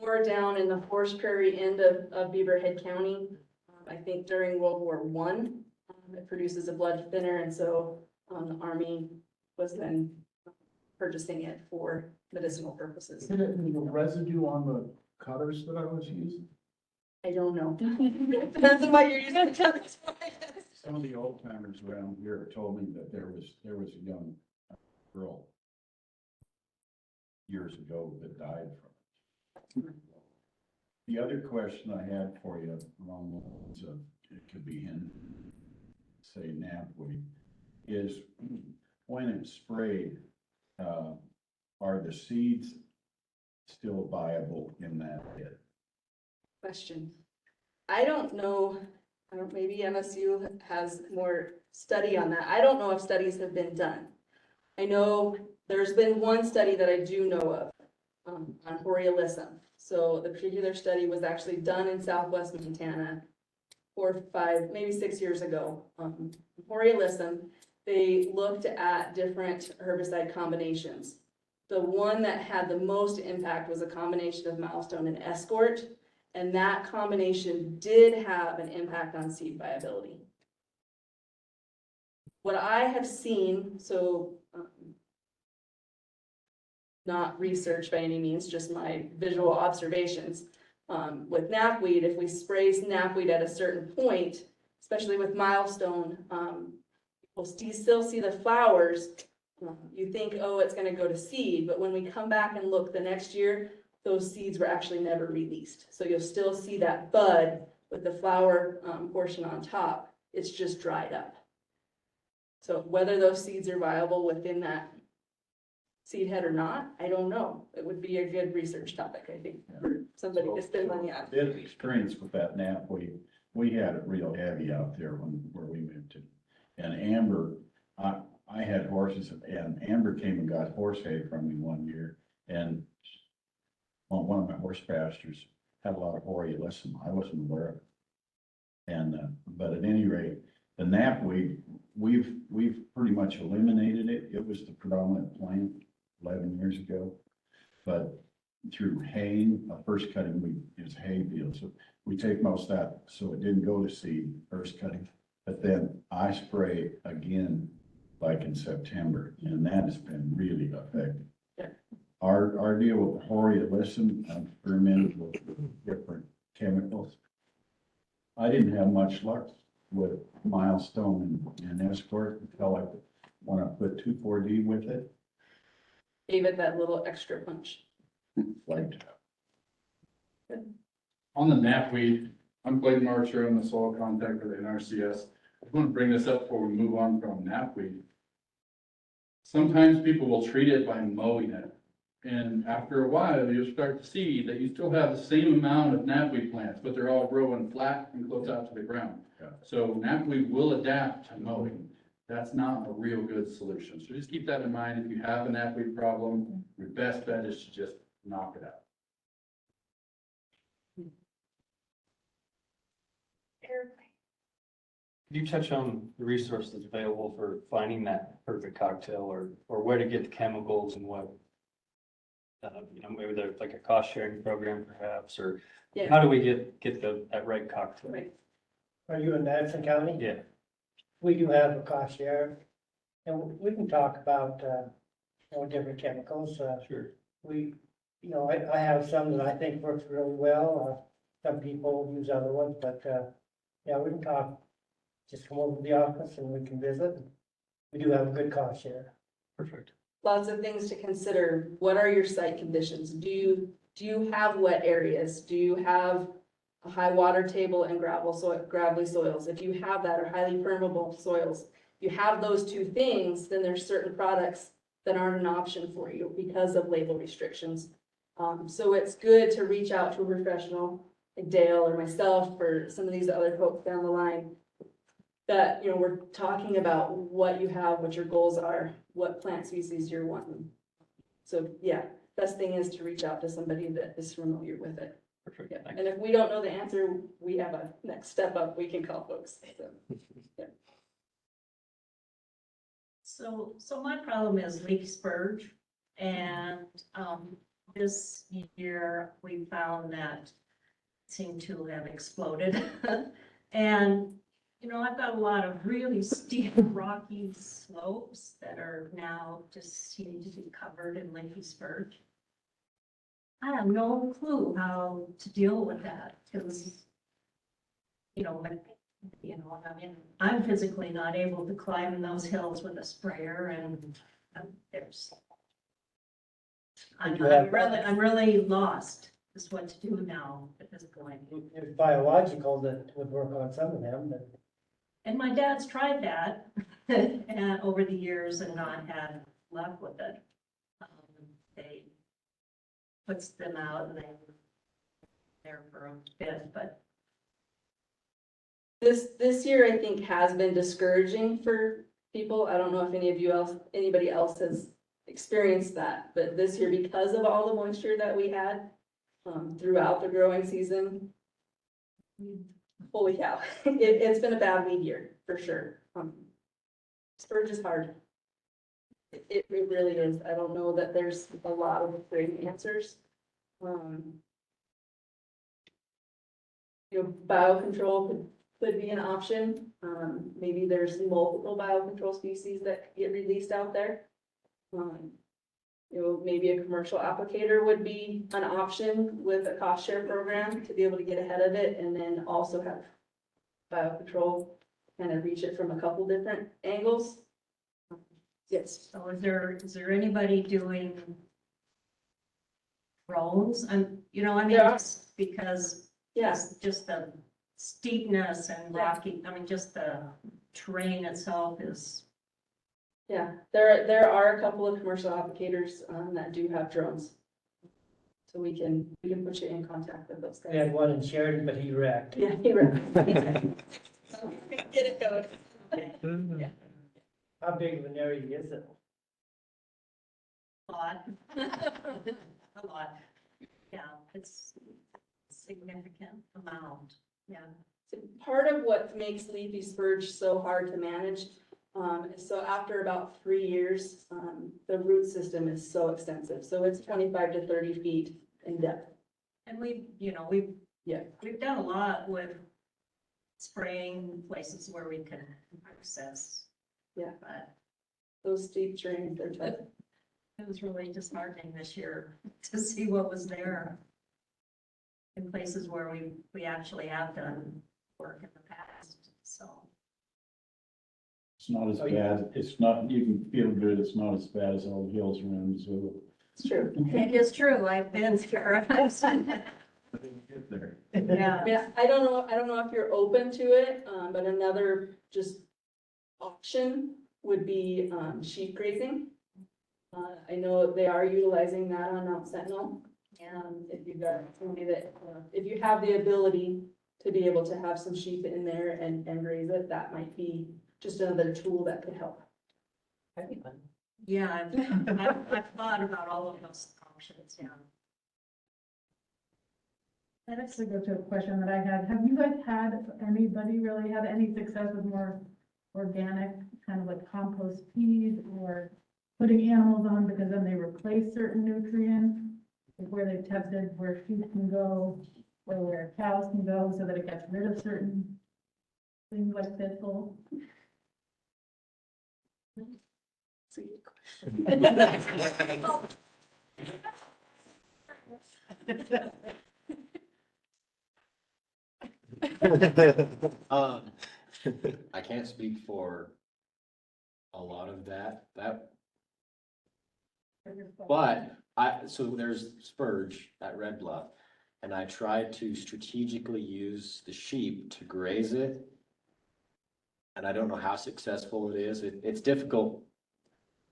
more down in the Horse Prairie end of Beaverhead County. I think during World War I, it produces a blood thinner, and so the Army was then purchasing it for medicinal purposes. Is it in the residue on the cutters that I was using? I don't know. Depends on what you're using. Some of the old timers around here told me that there was a young girl years ago that died from it. The other question I had for you along the lines of, it could be in, say, knapweed, is when it's sprayed, are the seeds still viable in that pit? Question. I don't know, maybe MSU has more study on that. I don't know if studies have been done. I know there's been one study that I do know of on Horiolism. So the particular study was actually done in Southwest Montana 4, 5, maybe 6 years ago. Horiolism, they looked at different herbicide combinations. The one that had the most impact was a combination of milestone and escort, and that combination did have an impact on seed viability. What I have seen, so not research by any means, just my visual observations. With knapweed, if we spray knapweed at a certain point, especially with milestone, we'll still see the flowers. You think, oh, it's going to go to seed, but when we come back and look the next year, those seeds were actually never released. So you'll still see that bud with the flower portion on top. It's just dried up. So whether those seeds are viable within that seed head or not, I don't know. It would be a good research topic, I think, for somebody to spend money on. Bit of experience with that knapweed. We had it real heavy out there where we moved to. And Amber, I had horses, and Amber came and got horse hay from me one year, and on one of my horse pastures had a lot of Horiolism. I wasn't aware of it. And but at any rate, the knapweed, we've pretty much eliminated it. It was the predominant plant 11 years ago, but through haying, first cutting, is hay field. So we take most of that, so it didn't go to seed first cutting, but then I spray again like in September, and that has been really effective. Yeah. Our deal with Horiolism, I've experimented with different chemicals. I didn't have much luck with milestone and escort until wanna put 2,4-D with it, Gave it that little extra punch. like, On the knapweed, I'm Blake Marcher, I'm the soil contact for the NRCS. I want to bring this up before we move on from knapweed. Sometimes people will treat it by mowing it. And after a while, you'll start to see that you still have the same amount of knapweed plants, but they're all growing flat and close out to the ground. Yeah. So knapweed will adapt to mowing. That's not a real good solution. So just keep that in mind. If you have a knapweed problem, your best bet is to just knock it out. Could you touch on the resources available for finding that perfect cocktail or where to get the chemicals and what? Maybe there's like a cost sharing program perhaps, or Yeah. how do we get that right cocktail? Right. Are you in Madison County? Yeah, We do have a cost share, and we can talk about, different chemicals. sure. I have some that I think works really well. Some people use other ones, but, yeah, we can talk. Just come over to the office and we can visit. We do have a good cost share. Perfect. Lots of things to consider. What are your site conditions? Do you have wet areas? Do you have a high water table and gravelly soils? If you have that, or highly permeable soils, if you have those two things, then there's certain products that aren't an option for you because of label restrictions. So it's good to reach out to a professional like Dale or myself or some of these other folks down the line that, we're talking about what you have, what your goals are, what plant species you're wanting. So yeah, best thing is to reach out to somebody that is familiar with it. Perfect. Yeah. Thanks. And if we don't know the answer, we have a next step up, we can call folks. So, So my problem is leaf spurge, and, this year we found that seemed to have exploded. And, I've got a lot of really steep rocky slopes that are now just seem to be covered in leafy spurge. I have no clue how to deal with that, because, I'm physically not able to climb those hills with a sprayer, and I'm really lost as what to do now at this point. There's biological that would work on some of them, but And my dad's tried that and over the years and not had luck with it. They puts them out and they're there for a bit, but this year I think has been discouraging for people. I don't know if anybody else has experienced that, but this year, because of all the moisture that we had throughout the growing season, holy cow, it's been a bad weed year for sure. Spurge is hard. It really is. I don't know that there's a lot of great answers. Biocontrol could be an option. Maybe there's multiple biocontrol species that get released out there. Maybe a commercial applicator would be an option with a cost share program to be able to get ahead of it, and then also have biocontrol kind of reach it from a couple different angles. Yes. so is there anybody doing drones? Yeah. Just because Yes. just the steepness and rocky, just the terrain itself is. Yeah, there are a couple of commercial applicators that do have drones. So we can put you in contact with those we had guys. one in Sheridan, but he wrecked. Yeah, you're right. Get it going. Yeah. How big of an area is it? A lot. A lot. Yeah, it's a significant amount, yeah. So part of what makes leafy spurge so hard to manage is so after about 3 years, the root system is so extensive. So it's 25 to 30 feet in depth. And we've Yeah. done a lot with spraying places where we can access. Yeah. But Those steep drains, they're tough. it was really disheartening this year to see what was there in places where we actually have done work in the past, so. It's not as Oh, yeah. bad, it's not, you can feel good, it's not as bad as all the hills around Missoula. It's true. It is true, I've been there. I've seen it. But then you get there. Yeah. Yeah, I don't know if you're open to it, but another just option would be, sheep grazing. I know they are utilizing that on Mount Sentinel. And if you've got somebody that, if you have the ability to be able to have some sheep in there and graze it, that might be just another tool that could help. That'd be fun. Yeah, I've thought about all of those options, yeah. That actually goes to a question that I had. Have you guys had, anybody really had any success with more organic, kind of like compost teas or putting animals on because then they replace certain nutrients? Like where they've tested where sheep can go or where cows can go so that it gets rid of certain things like thistle? That's a good question. I can't speak for a lot of that, but so there's spurge at Red Bluff. And I tried to strategically use the sheep to graze it. And I don't know how successful it is. It's difficult.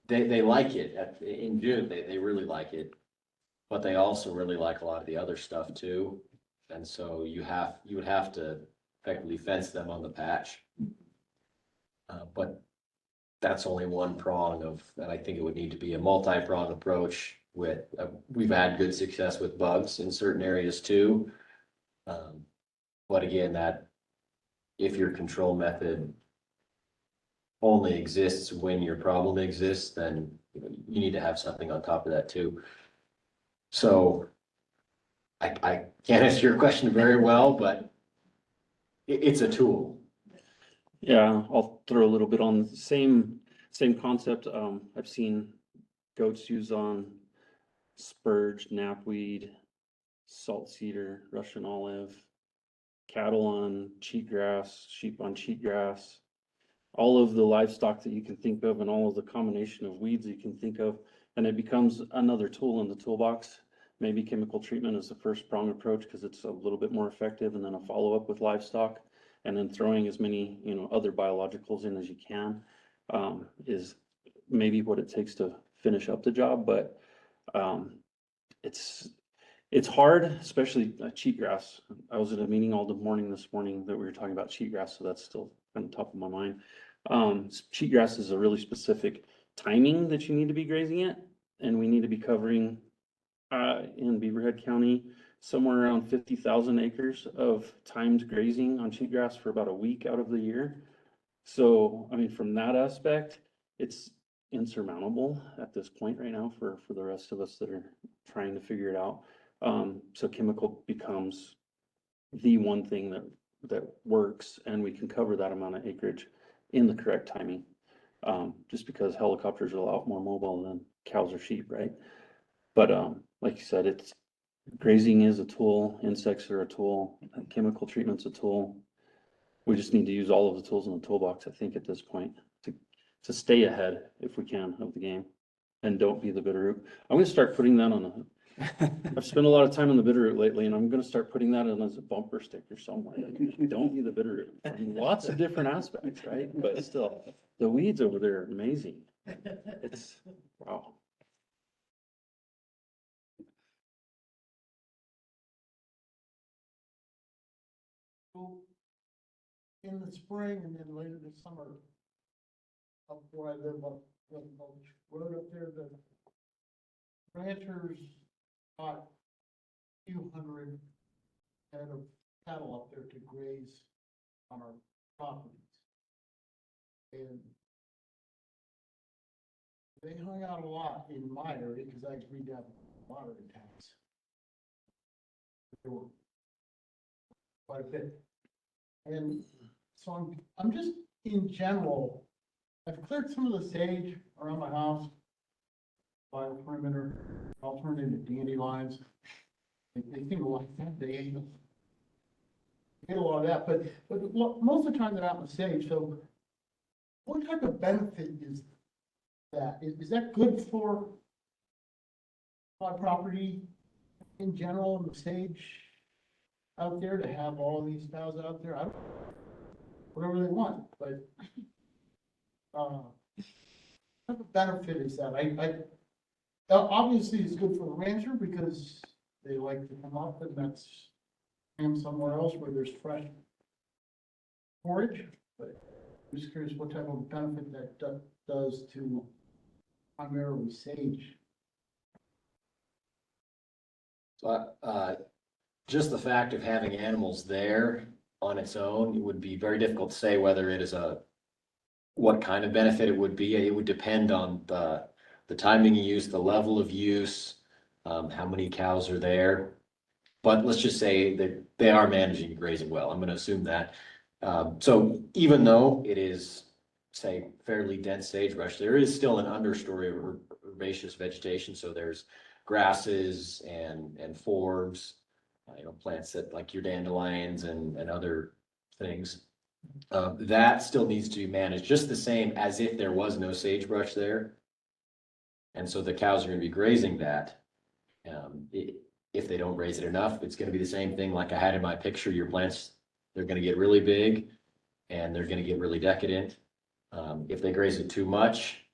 They like it in June, they really like it. But they also really like a lot of the other stuff too. And so you would have to effectively fence them on the patch. But that's only one prong of, and I think it would need to be a multi-prong approach with, we've had good success with bugs in certain areas too. But again, that if your control method only exists when your problem exists, then you need to have something on top of that too. So I can't answer your question very well, but it's a tool. Yeah, I'll throw a little bit on the same concept. I've seen goats use on spurge, knapweed, salt cedar, Russian olive, cattle on cheatgrass, sheep on cheatgrass, all of the livestock that you can think of and all of the combination of weeds you can think of. And it becomes another tool in the toolbox. Maybe chemical treatment is the first prong approach because it's a little bit more effective, and then a follow-up with livestock, and then throwing as many, other biologicals in as you can, is maybe what it takes to finish up the job. But it's hard, especially cheatgrass. I was at a meeting all the morning this morning that we were talking about cheatgrass, so that's still kind of top of my mind. Cheatgrass is a really specific timing that you need to be grazing it, and we need to be covering in Beaverhead County somewhere around 50,000 acres of timed grazing on cheatgrass for about a week out of the year. So, I mean, from that aspect, it's insurmountable at this point right now for the rest of us that are trying to figure it out. So chemical becomes the one thing that works, and we can cover that amount of acreage in the correct timing. Just because helicopters are a lot more mobile than cows or sheep, right? But like you said, grazing is a tool, insects are a tool, chemical treatment's a tool. We just need to use all of the tools in the toolbox, I think, at this point, to stay ahead, if we can, of the game. And don't be the Bitterroot. I'm gonna start putting that on I've spent a lot of time on the Bitterroot lately, and I'm gonna start putting that on as a bumper sticker somewhere. Don't be the Bitterroot. I mean, lots of different aspects, right? But still, the weeds over there are amazing. It's, wow. In the spring and then later this summer, up where I live up the road up there, the ranchers got a few hundred head of cattle up there to graze on our properties. And they hung out a lot in my area because I agreed to have monitoring tags. There were quite a bit. And so I'm just, in general, I've cleared some of the sage around my house, bio perimeter, I'll turn into dandelions. They seem to like that, they get a lot of that, but most of the time they're out in the sage, so what type of benefit is that? Is that good for my property in general, and the stage out there, to have all these cows out there? I don't, whatever they want, but, what type of benefit is that? Obviously it's good for the rancher because they like to come up and that's, and somewhere else where there's fresh forage, but I'm just curious what type of benefit that does to primarily sage. So, just the fact of having animals there on its own, it would be very difficult to say whether it is what kind of benefit it would be. It would depend on the timing you use, the level of use, how many cows are there. But let's just say that they are managing grazing well. I'm gonna assume that. So even though it is, say, fairly dense sagebrush, there is still an understory of herbaceous vegetation. So there's grasses and forbs, plants that like your dandelions and other things. That still needs to be managed just the same as if there was no sagebrush there. And so the cows are gonna be grazing that. If they don't graze it enough, it's gonna be the same thing like I had in my picture. Your plants, they're gonna get really big and they're gonna get really decadent. If they graze it too much,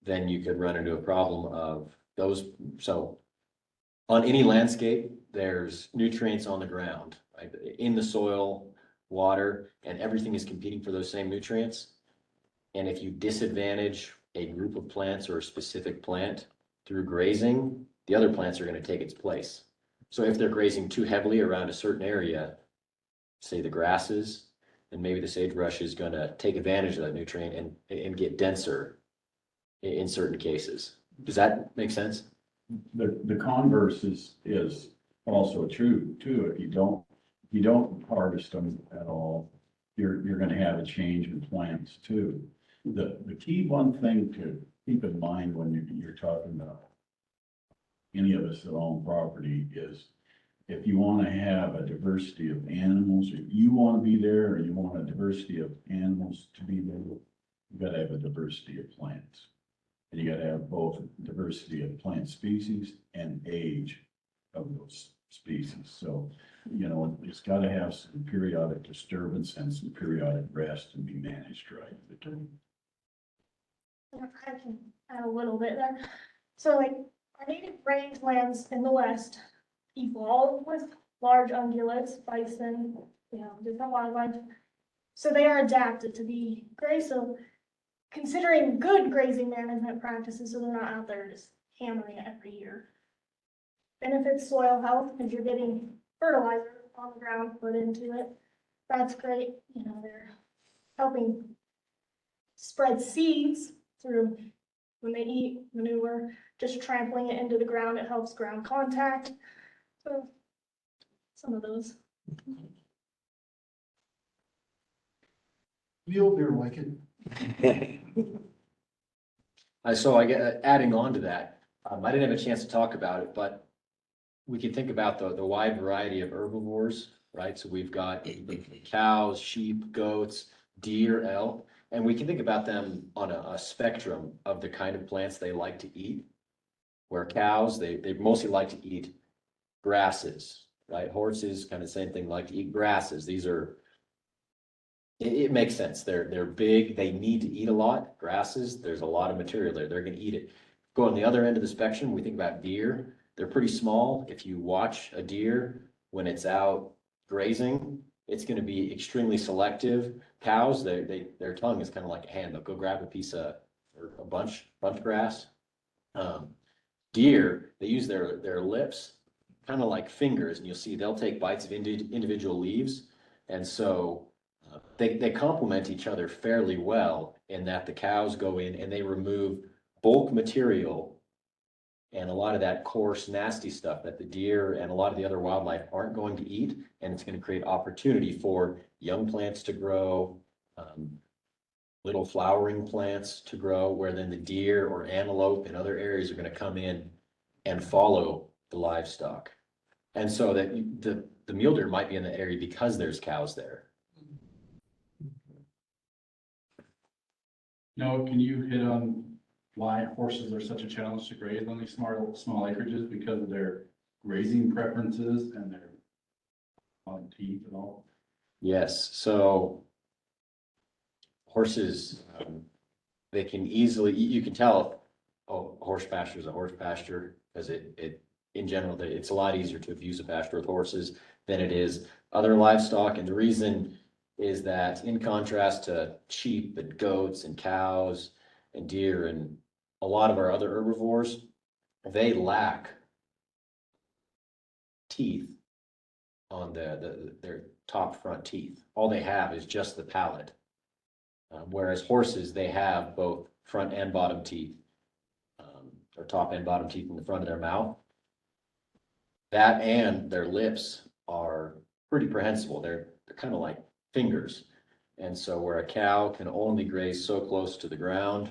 then you could run into a problem of those. So on any landscape, there's nutrients on the ground, right? In the soil, water, and everything is competing for those same nutrients. And if you disadvantage a group of plants or a specific plant through grazing, the other plants are going to take its place. So if they're grazing too heavily around a certain area, say the grasses, then maybe the sagebrush is going to take advantage of that nutrient and get denser in certain cases. Does that make sense? The converse is also true too. If you don't harvest them at all, you're gonna have a change in plants too. The key one thing to keep in mind when you're talking about any of us that own property is if you want to have a diversity of animals, if you want to be there or you want a diversity of animals to be there, you gotta have a diversity of plants. And you gotta have both diversity of plant species and age of those species. So, it's gotta have some periodic disturbance and some periodic rest and be managed right. I can add a little bit there. So like our native rangelands in the west evolved with large ungulates, bison, different wildlife. So they are adapted to be grazed. So considering good grazing management practices, so they're not out there just hammering it every year. Benefits soil health because you're getting fertilizer on the ground put into it. That's great. They're helping spread seeds through when they eat manure, just trampling it into the ground. It helps ground contact. So some of those. Mule deer like it. So I get adding on to that. I didn't have a chance to talk about it, but we can think about the wide variety of herbivores, right? So we've got cows, sheep, goats, deer, elk, and we can think about them on a spectrum of the kind of plants they like to eat. Where cows, they mostly like to eat grasses, right? Horses, kind of the same thing, like to eat grasses. These are, it makes sense. They're big. They need to eat a lot. Grasses, there's a lot of material there. They're going to eat it. Go on the other end of the spectrum, we think about deer. They're pretty small. If you watch a deer when it's out grazing, it's going to be extremely selective. Cows, their tongue is kind of like a hand. They'll go grab a piece of, or a bunch of grass. Deer, they use their lips kind of like fingers, and you'll see they'll take bites of individual leaves. And so they complement each other fairly well in that the cows go in and they remove bulk material and a lot of that coarse, nasty stuff that the deer and a lot of the other wildlife aren't going to eat. And it's going to create opportunity for young plants to grow, little flowering plants to grow, where then the deer or antelope and other areas are going to come in and follow the livestock. And so that the mule deer might be in the area because there's cows there. Noah, can you hit on why horses are such a challenge to graze on these small acreages because of their grazing preferences and their teeth and all? Yes, so horses, they can easily, you can tell, oh, a horse pasture is a horse pasture, because in general, it's a lot easier to abuse a pasture with horses than it is other livestock, and the reason is that in contrast to sheep and goats and cows and deer and a lot of our other herbivores, they lack teeth on their top front teeth. All they have is just the palate. Whereas horses, they have both front and bottom teeth, or top and bottom teeth in the front of their mouth. That and their lips are pretty prehensile. They're kind of like fingers. And so where a cow can only graze so close to the ground,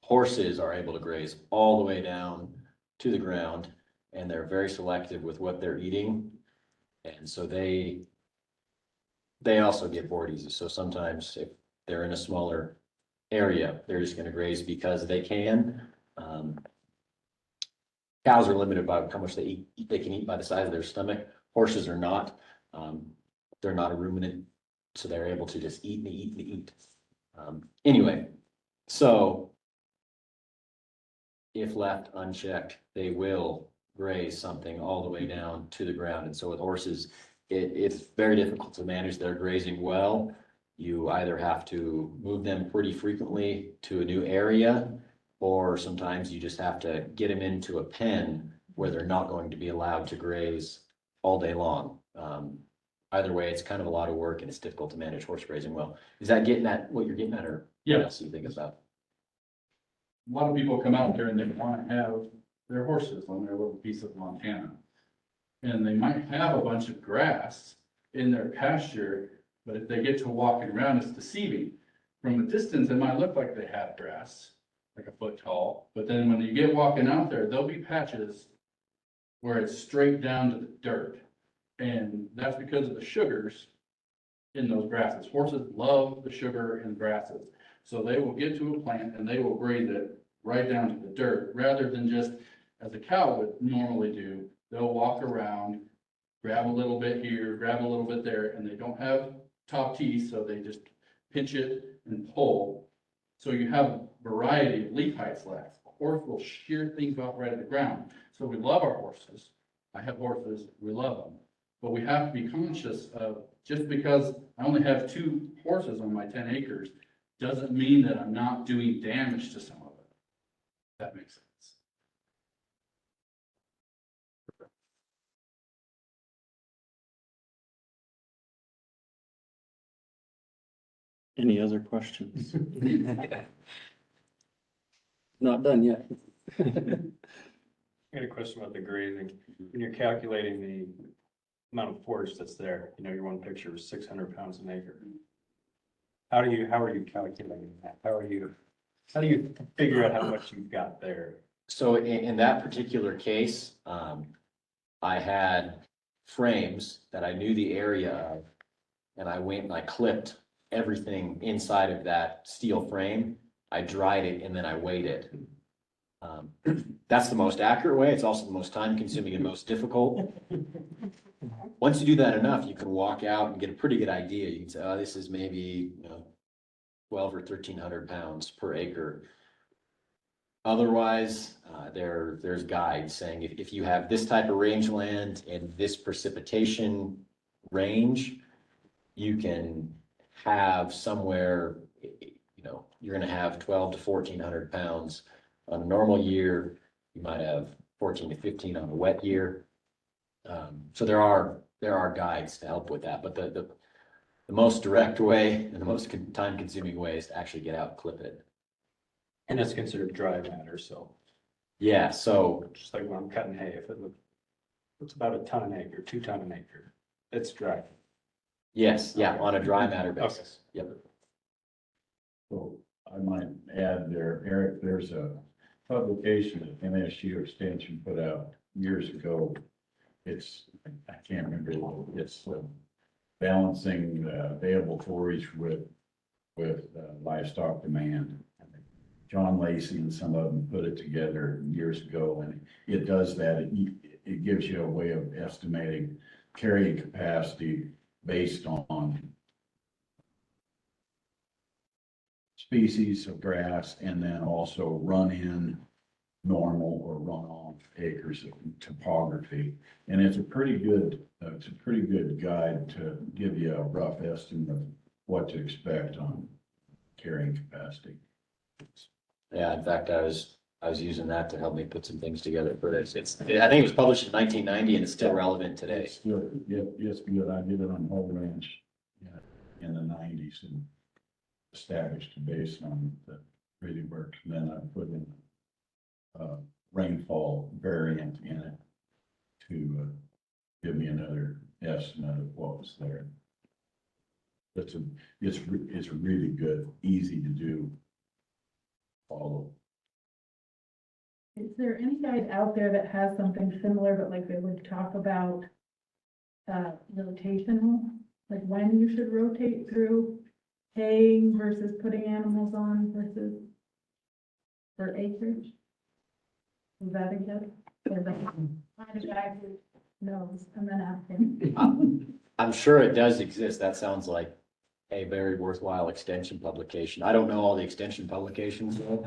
horses are able to graze all the way down to the ground, and they're very selective with what they're eating. And so they also get bored easy. So sometimes if they're in a smaller area, they're just gonna graze because they can. Cows are limited by how much they eat. They can eat by the size of their stomach. Horses are not. They're not a ruminant, so they're able to just eat and eat and eat. Anyway, so if left unchecked, they will graze something all the way down to the ground. And so with horses, it's very difficult to manage their grazing well. You either have to move them pretty frequently to a new area, or sometimes you just have to get them into a pen where they're not going to be allowed to graze all day long. Either way, it's kind of a lot of work and it's difficult to manage horse grazing well. Is that getting at what you're getting at, or what else do you think about? A lot of people come out there and they want to have their horses on their little piece of Montana. And they might have a bunch of grass in their pasture, but if they get to walking around, it's deceiving. From a distance, it might look like they have grass, like a foot tall, but then when you get walking out there, there'll be patches where it's straight down to the dirt. And that's because of the sugars in those grasses. Horses love the sugar in grasses. So they will get to a plant and they will graze it right down to the dirt, rather than just, as a cow would normally do, they'll walk around, grab a little bit here, grab a little bit there, and they don't have top teeth, so they just pinch it and pull. So you have a variety of leaf heights left. A horse will shear things out right at the ground. So we love our horses. I have horses, we love them. But we have to be conscious of, just because I only have 2 horses on my 10 acres, doesn't mean that I'm not doing damage to some of it. If that makes sense. Any other questions? Not done yet. I got a question about the grazing. When you're calculating the amount of forage that's there, your one picture was 600 pounds an acre. How are you calculating that? How do you figure out how much you've got there? So in that particular case, I had frames that I knew the area of, and I went and I clipped everything inside of that steel frame. I dried it and then I weighed it. That's the most accurate way. It's also the most time consuming and most difficult. Once you do that enough, you can walk out and get a pretty good idea. You can say, oh, this is maybe 12 or 1,300 pounds per acre. Otherwise, there's guides saying if you have this type of rangeland and this precipitation range, you can have somewhere, you're going to have 12 to 1,400 pounds on a normal year. You might have 14 to 15 on a wet year. So there are guides to help with that, but the most direct way and the most time consuming way is to actually get out and clip it. And it's considered dry matter, so. Yeah, so. Just like when I'm cutting hay, if it's about 1 ton an acre, 2 ton an acre, it's dry. Yes, yeah, on a dry matter basis. Okay. Yep. So I might add there, Eric, there's a publication that MSU Extension put out years ago. I can't remember, it's balancing available forage with with livestock demand. John Lacey and some of them put it together years ago, and it does that. It gives you a way of estimating carrying capacity based on species of grass, and then also run-in, normal or runoff acres of topography. And it's a pretty good guide to give you a rough estimate of what to expect on carrying capacity. Yeah, in fact, I was using that to help me put some things together for this. I think it was published in 1990 and it's still relevant today. It's good. It's good. I did it on whole ranch in the 90s and established a base on that really worked. And then I put in rainfall variant in it to give me another estimate of what was there. It's really good, easy to do, follow. Is there any guide out there that has something similar, but like they would talk about rotational, like when you should rotate through haying versus putting animals on versus for acreage? Is that a good? Or the find a guy who knows and then ask him. I'm sure it does exist. That sounds like a very worthwhile extension publication. I don't know all the extension publications though,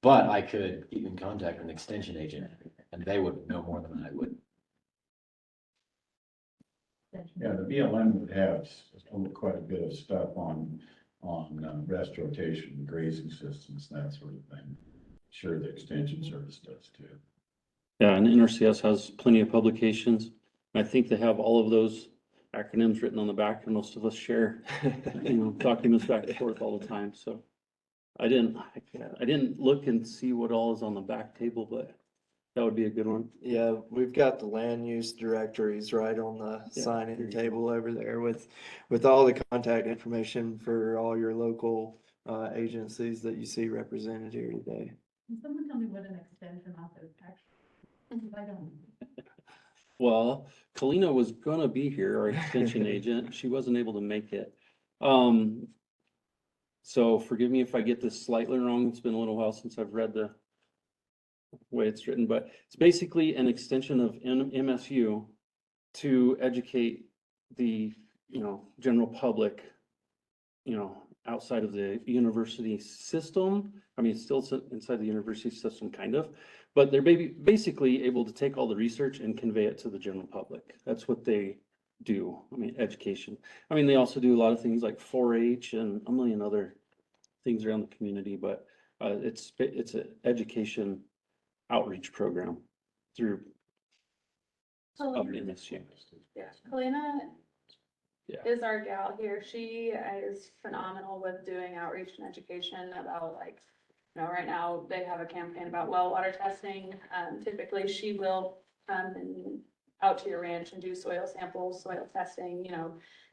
but I could keep in contact with an extension agent and they would know more than I would. Yeah, the BLM would have quite a bit of stuff on rest rotation, grazing systems, that sort of thing. Sure, the extension service does too. Yeah, and NRCS has plenty of publications. I think they have all of those acronyms written on the back, and most of us share, documents back and forth all the time, so. I didn't look and see what all is on the back table, but that would be a good one. Yeah, we've got the land use directories right on the sign-in table over there with all the contact information for all your local agencies that you see represented here today. Can someone tell me what an extension office actually? I don't. Well, Kalina was gonna be here, our extension agent. She wasn't able to make it. So forgive me if I get this slightly wrong. It's been a little while since I've read the way it's written, but it's basically an extension of MSU to educate the, general public, outside of the university system. I mean, it's still inside the university system, kind of, but they're basically able to take all the research and convey it to the general public. That's what they do. I mean, education. I mean, they also do a lot of things like 4-H and a million other things around the community, but it's an education outreach program through MSU. Yeah, Kalina Yeah. is our gal here. She is phenomenal with doing outreach and education about right now they have a campaign about well water testing. Typically she will come out to your ranch and do soil samples, soil testing,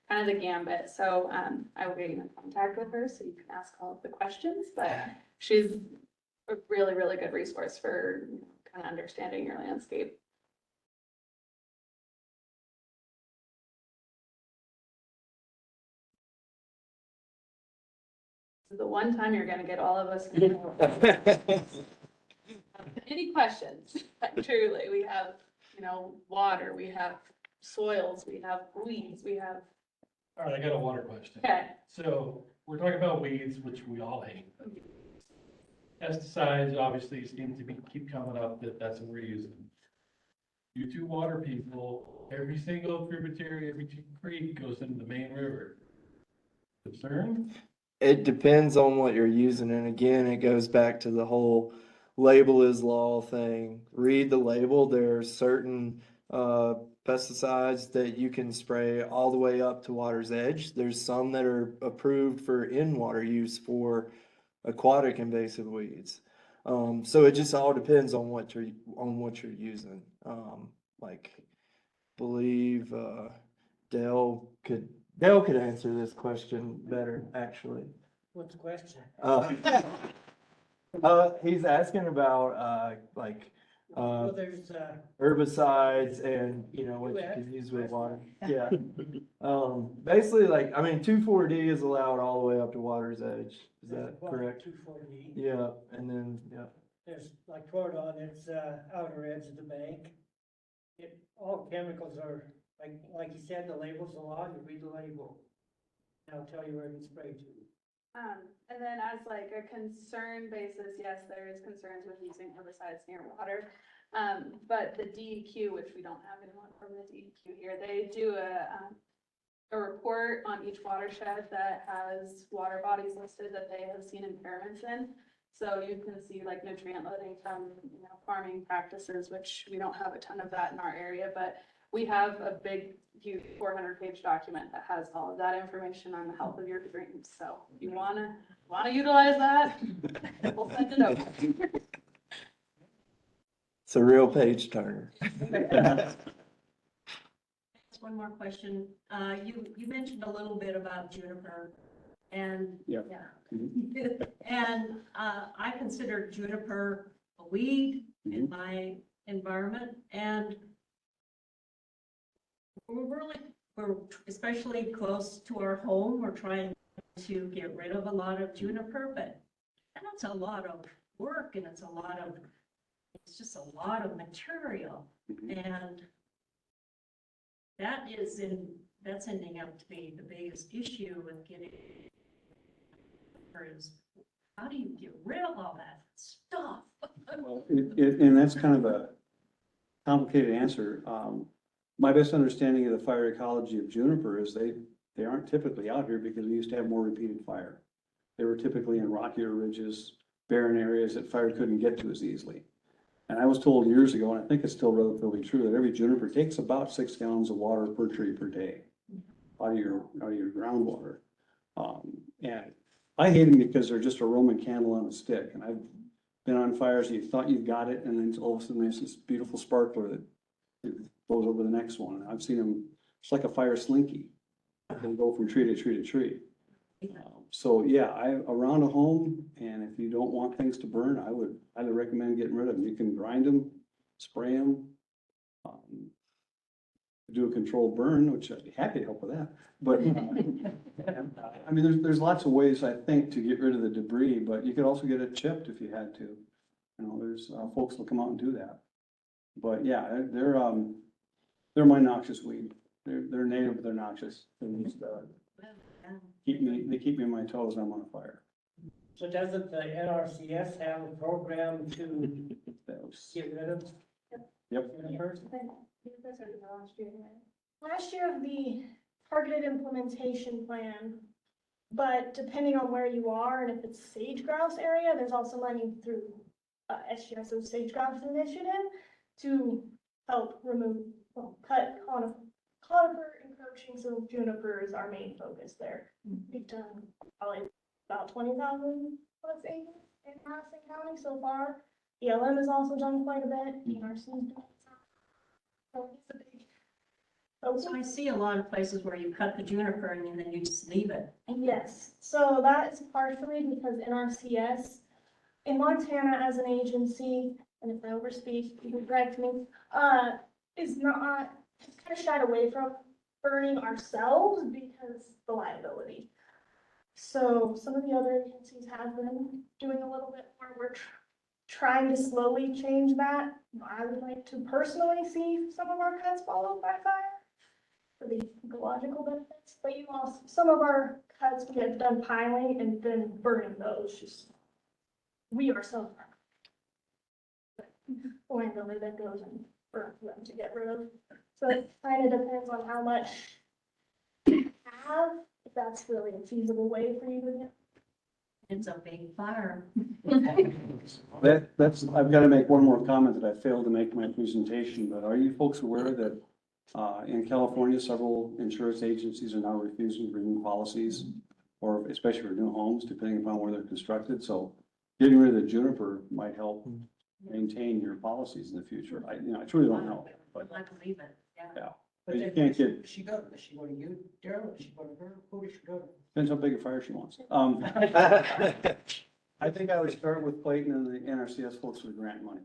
kind of the gambit. So I will get you in contact with her so you can ask all of the questions, but she's a really, really good resource for kind of understanding your landscape. This is the one time you're gonna get all of us. Any questions? Truly, we have, water, we have soils, we have weeds, we have. All right, I got a water question. Okay. So we're talking about weeds, which we all hate. Pesticides obviously seem to keep coming up that's what we're using. You two water people, every single tributary, every creek goes into the main river. Concerned? It depends on what you're using, and again, it goes back to the whole label is law thing. Read the label. There are certain pesticides that you can spray all the way up to water's edge. There's some that are approved for in-water use for aquatic invasive weeds. So it just all depends on what you're using. Believe Dale could answer this question better, actually. What's the question? He's asking about Well, there's, herbicides and, you know, what you can use with water. Yeah. Basically like, I mean, 2,4-D is allowed all the way up to water's edge. Is that correct? 240. Yeah, and then, yeah. There's like Cordon, it's outer edge of the bank. All chemicals are, like you said, the label's a lot, you read the label. And I'll tell you where to spray to. And then as like a concern basis, yes, there is concerns with using herbicides near water. But the DEQ, which we don't have anyone from the DEQ here, they do a report on each watershed that has water bodies listed that they have seen impairments in. So you can see like nutrient loading from, you know, farming practices, which we don't have a ton of that in our area, but we have a big, huge 400-page document that has all of that information on the health of your streams. So if you wanna utilize that, we'll send it over. It's a real page turner. One more question. You mentioned a little bit about juniper and. Yeah. And, I consider juniper a weed in my environment, and we're especially close to our home, we're trying to get rid of a lot of juniper, but that's a lot of work and it's just a lot of material. And that's ending up to be the biggest issue with getting, is how do you get rid of all that stuff? Well, and that's kind of a complicated answer. My best understanding of the fire ecology of juniper is they aren't typically out here because we used to have more repeated fire. They were typically in rockier ridges, barren areas that fire couldn't get to as easily. And I was told years ago, and I think it's still relatively true, that every juniper takes about 6 gallons of water per tree per day out of your groundwater. And I hate them because they're just a Roman candle on a stick. And I've been on fires and you thought you got it, and then all of a sudden there's this beautiful sparkler that goes over the next one. I've seen them, it's like a fire slinky. They go from tree to tree to tree. So yeah, around a home, and if you don't want things to burn, I would highly recommend getting rid of them. You can grind them, spray them, do a controlled burn, which I'd be happy to help with that. But I mean, there's lots of ways, I think, to get rid of the debris, but you could also get it chipped if you had to. You know, there's folks that'll come out and do that. But yeah, they're my noxious weed. They're native, but they're noxious. They just, they keep me on my toes when I'm on fire. So doesn't the NRCS have a program to get rid of? Yep. junipers? Last year, the targeted implementation plan, but depending on where you are and if it's sage grouse area, there's also money through SGSO's Sage Grouse Initiative to help cut conifer encroaching, so juniper is our main focus there. We've done probably about 20,000 plus acres in Madison County so far. ELM has also done quite a bit, PRC's doing some. So it's a big focus. So I see a lot of places where you cut the juniper and then you just leave it. Yes, so that is partially because NRCS in Montana as an agency, and if I overspeak, you can correct me, is not, has kind of shied away from burning ourselves because the liability. So some of the other agencies have been doing a little bit more. We're trying to slowly change that. I would like to personally see some of our cuts followed by fire for the ecological benefits, but you also, some of our cuts we have done piling and then burning those, just, we ourselves are. But the landowner then goes and burns them to get rid of. So it kind of depends on how much you have, if that's really a feasible way for you to get. It's a big fire. I've got to make one more comment that I failed to make in my presentation, but are you folks aware that in California, several insurance agencies are now refusing to renew policies, or especially for new homes, depending upon where they're constructed? So getting rid of the juniper might help maintain your policies in the future. I truly don't know, but I believe it, yeah. yeah. But you can't get, Does she go to you, Daryl? Does she go to her? Who does she go to? depends how big a fire she wants. I think I would start with Clayton and the NRCS folks with grant money,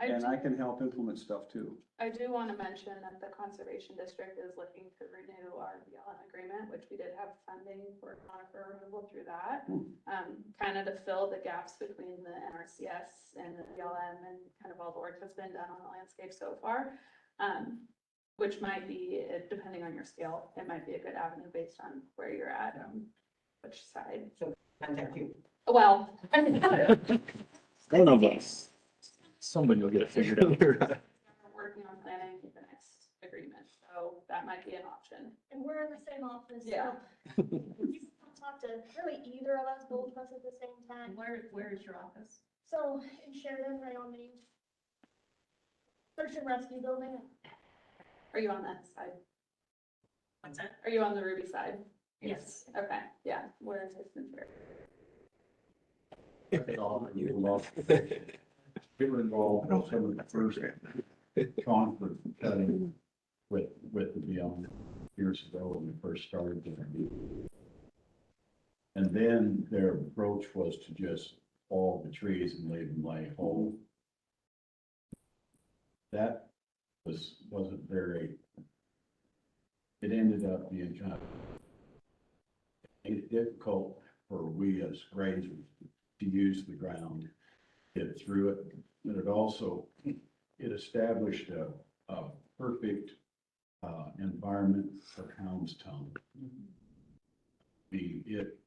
and I I can help implement stuff too. do want to mention that the Conservation District is looking to renew our BLM agreement, which we did have funding for conifer removal through that. Kind of to fill the gaps between the NRCS and the BLM and kind of all the work that's been done on the landscape so far. Which might be, depending on your scale, it might be a good avenue based on where you're at, which side. So contact you. Well. One of us. Somebody will get it figured out. We're working on planning the next agreement, so that might be an option. And we're in the same office. so Yeah. You can talk to really either of us, both of us at the same time. Where is your office? So in Sheridan, right on Main. Search and rescue building. Are you on that side? What's that? Are you on the Ruby side? Yes. Okay, yeah, we're in Hicksonsburg. We were involved with some of the first conflict cutting with the Beyond years ago when we first started there. And then their approach was to just fall the trees and leave them lay whole. That wasn't very, it ended up being kind of difficult for we as grazers to use the ground, get through it, but it also, it established a perfect environment for hound's tongue. It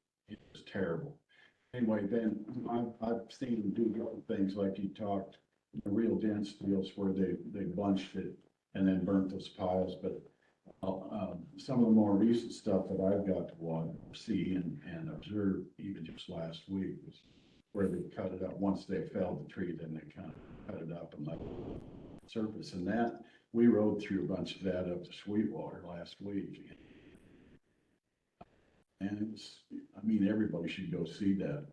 was terrible. Anyway, then I've seen them do little things like you talked, the real dense deals where they bunched it and then burnt those piles, but some of the more recent stuff that I've got to see and observe even just last week was where they cut it up. Once they felled the tree, then they kind of cut it up and let it surface. And that, we rode through a bunch of that up to Sweetwater last week. And it was, I mean, everybody should go see that.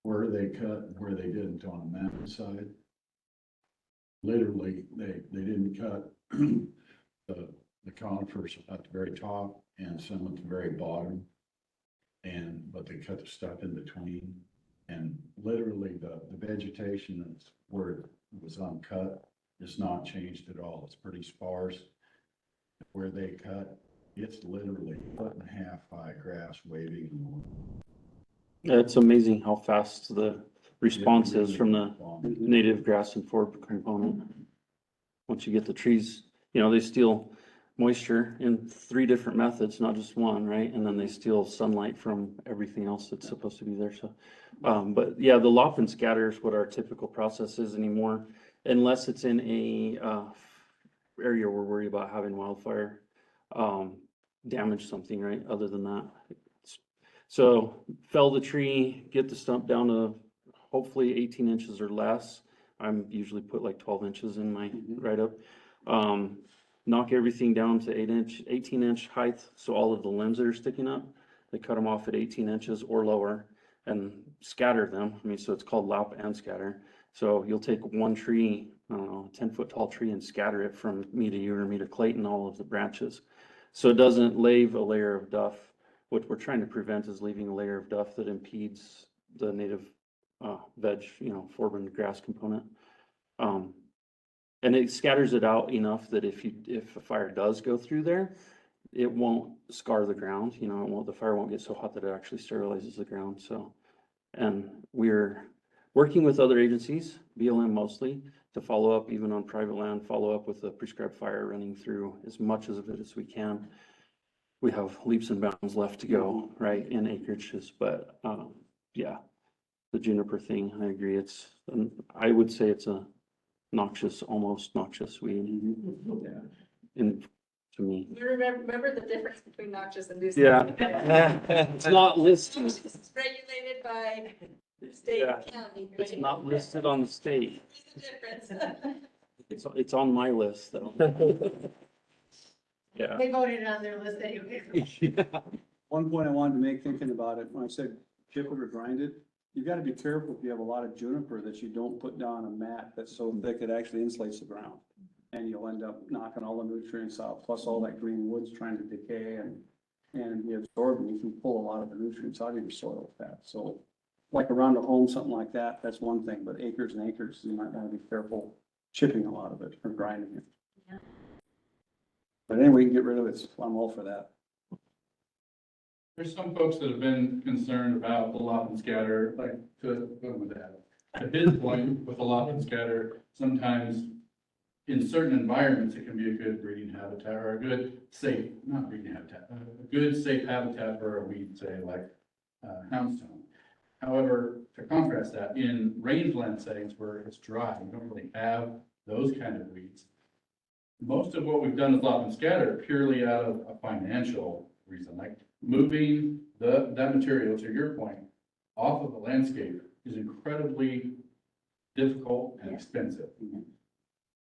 Where they cut and where they didn't on the mountainside. Literally, they didn't cut the conifers at the very top and some at the very bottom. But they cut the stuff in between. And literally the vegetation that's where it was uncut is not changed at all. It's pretty sparse. Where they cut, it's literally 1.5 foot high grass waving in the wind. Yeah, it's amazing how fast the response is from the native grass and forb component. Once you get the trees, they steal moisture in 3 different methods, not just one, right? And then they steal sunlight from everything else that's supposed to be there. So, but yeah, the lop and scatter is what our typical process is anymore, unless it's in a area we're worried about having wildfire damage something, right? Other than that. So fell the tree, get the stump down to hopefully 18 inches or less. I'm usually put like 12 inches in my write-up. Knock everything down to 18 inch height. So all of the limbs that are sticking up, they cut them off at 18 inches or lower and scatter them. I mean, so it's called lop and scatter. So you'll take one tree, I don't know, a 10-foot tall tree and scatter it from me to you or me to Clayton, all of the branches. So it doesn't leave a layer of duff. What we're trying to prevent is leaving a layer of duff that impedes the native veg, forb and grass component. And it scatters it out enough that if a fire does go through there, it won't scar the ground. The fire won't get so hot that it actually sterilizes the ground. So, and we're working with other agencies, BLM mostly, to follow up even on private land, follow up with the prescribed fire running through as much of it as we can. We have leaps and bounds left to go, right, in acreages, but yeah, the juniper thing, I agree. I would say it's a noxious, almost noxious weed. And to me. You remember the difference between noxious and nuisance? Yeah. It's not listed. It's regulated by state and county. Right? It's not listed on the state. There's a difference. It's on my list though. Yeah. They voted on their list anyway. Yeah. One point I wanted to make thinking about it, when I said chip it or grind it, you gotta be careful if you have a lot of juniper that you don't put down a mat that's so thick it actually insulates the ground. And you'll end up knocking all the nutrients out, plus all that green wood's trying to decay and be absorbed, and you can pull a lot of the nutrients out of your soil with that. So like around a home, something like that, that's one thing, but acres and acres, you might want to be careful chipping a lot of it or grinding it. Yeah. But anyway, we can get rid of it, so I'm all for that. There's some folks that have been concerned about the lop and scatter, like to, what was that? To his point, with the lop and scatter, sometimes in certain environments, it can be a good breeding habitat or a good safe, not breeding habitat, a good safe habitat for a weed, say like houndstone. However, to contrast that, in rangeland settings where it's dry, we don't really have those kind of weeds. Most of what we've done with lop and scatter purely out of a financial reason, like moving that material, to your point, off of the landscape is incredibly difficult and expensive.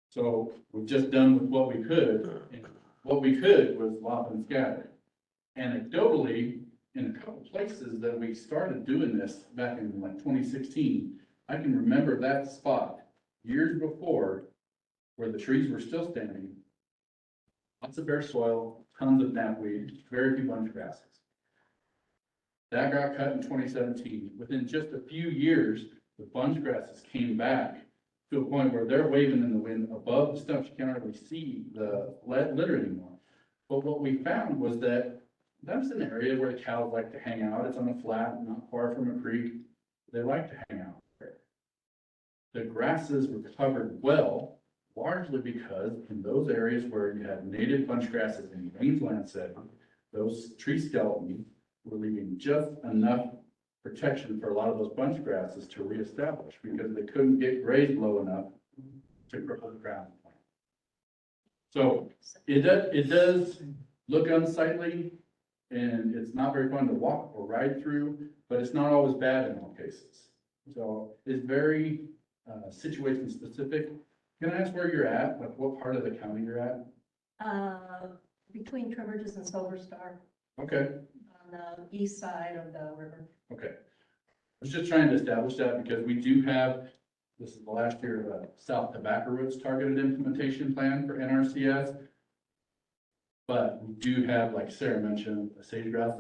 So we've just done with what we could, and what we could was lop and scatter. Anecdotally, in a couple places that we started doing this back in like 2016, I can remember that spot years before where the trees were still standing. Lots of bare soil, tons of knapweed, very few bunch grasses. That got cut in 2017. Within just a few years, the bunch grasses came back to a point where they're waving in the wind above the stumps. You can't really see the litter anymore. But what we found was that that's an area where cows like to hang out. It's on a flat, not far from a creek. They like to hang out there. The grasses were covered well, largely because in those areas where you had native bunch grasses in rangeland setting, those tree skeletons were leaving just enough protection for a lot of those bunch grasses to reestablish because they couldn't get grazed low enough to grow the ground. So it does look unsightly and it's not very fun to walk or ride through, but it's not always bad in all cases. So it's very situation specific. Can I ask where you're at? Like what part of the county you're at? Between Trevors and Silver Star, Okay, on the east side of the river. okay. I was just trying to establish that because we do have, this is the last year of a South Tobacco Roots targeted implementation plan for NRCS. But we do have, like Sarah mentioned, a sage grouse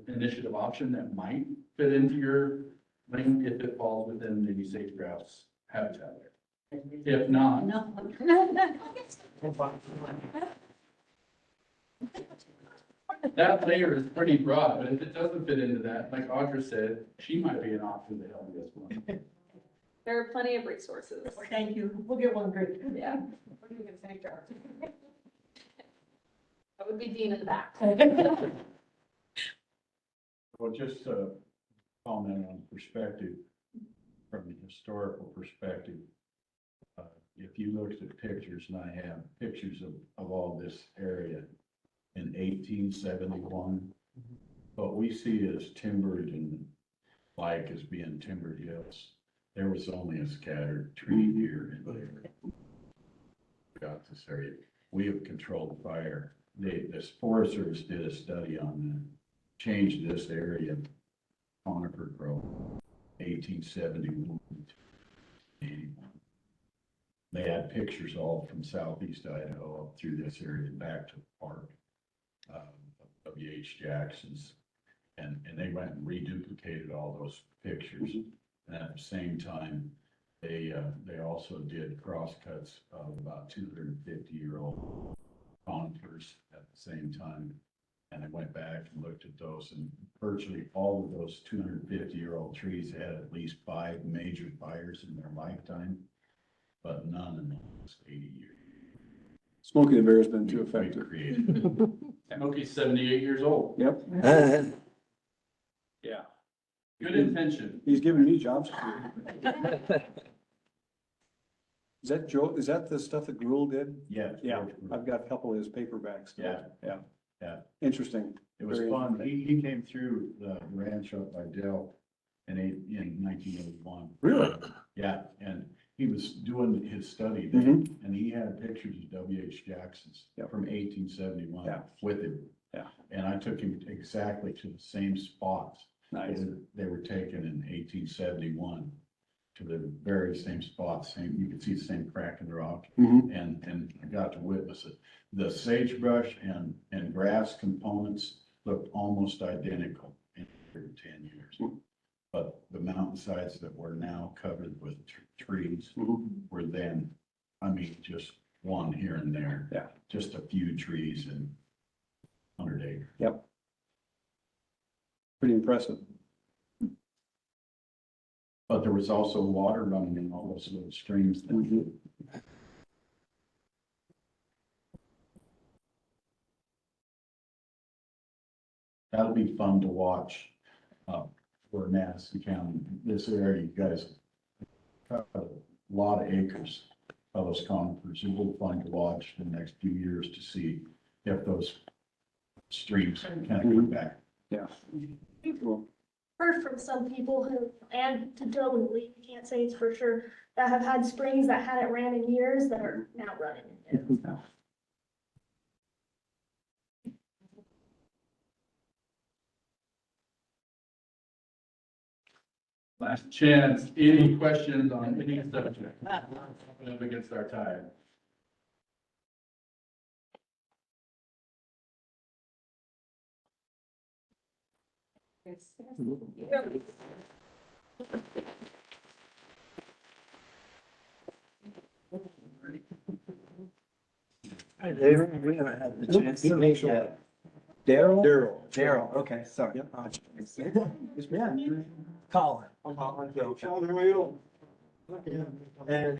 initiative option that might fit into your lane if it falls within the sage grouse habitat there. If not, No. that layer is pretty broad, but if it doesn't fit into that, like Audra said, she might be an option to help you as well. There are plenty of resources. Thank you. We'll get one great. Yeah. That would be Dean in the back. Well, just a comment on perspective, from the historical perspective. If you looked at pictures, and I have pictures of all this area in 1871, what we see as timbered and like as being timbered hills, there was only a scattered tree here and there. Got this area. We have controlled fire. The Forest Service did a study on that, changed this area, conifer growth, 1871 to 81. They had pictures all from southeast Idaho up through this area back to the park, W.H. Jackson's. And they went and reduplicated all those pictures. And at the same time, they also did crosscuts of about 250-year-old conifers at the same time. And I went back and looked at those, and virtually all of those 250-year-old trees had at least 5 major fires in their lifetime, but none in the last 80 years. Smokey the Bear has been too effective. Smokey's 78 years old. Yep. Yeah. Good intention. He's giving me jobs to do. Is that Joe, is that the stuff that Gruel did? Yeah. Yeah, I've got a couple of his paperbacks. Yeah. Interesting. It was Very fun. He came through the ranch up by Dell in 1981. Really? Yeah, and he was doing his study then, and he had pictures of W.H. Jackson's from 1871 with him. Yeah. And I took him exactly to the same spots. Nice. They were taken in 1871 to the very same spots. You could see the same crack in the rock, and I got to witness it. The sagebrush and grass components looked almost identical in 10 years. But the mountainsides that were now covered with trees were then, I mean, just one here and there. Yeah. Just a few trees in 100 acres. Yep. Pretty impressive. But there was also water running in all those little streams. That'll be fun to watch, for Madison County. This area, you guys have a lot of acres of those conifers. It will be fun to watch in the next few years to see if those streams kind of come back. Yeah. Heard from some people who, and to totally, can't say it's for sure, that have had springs that hadn't ran in years that are now running. Last chance, any questions on any subject? Up against our time. Hi, David. We haven't had the chance to meet yet. Daryl, okay, sorry. Yeah. Colin. I'm Colin. And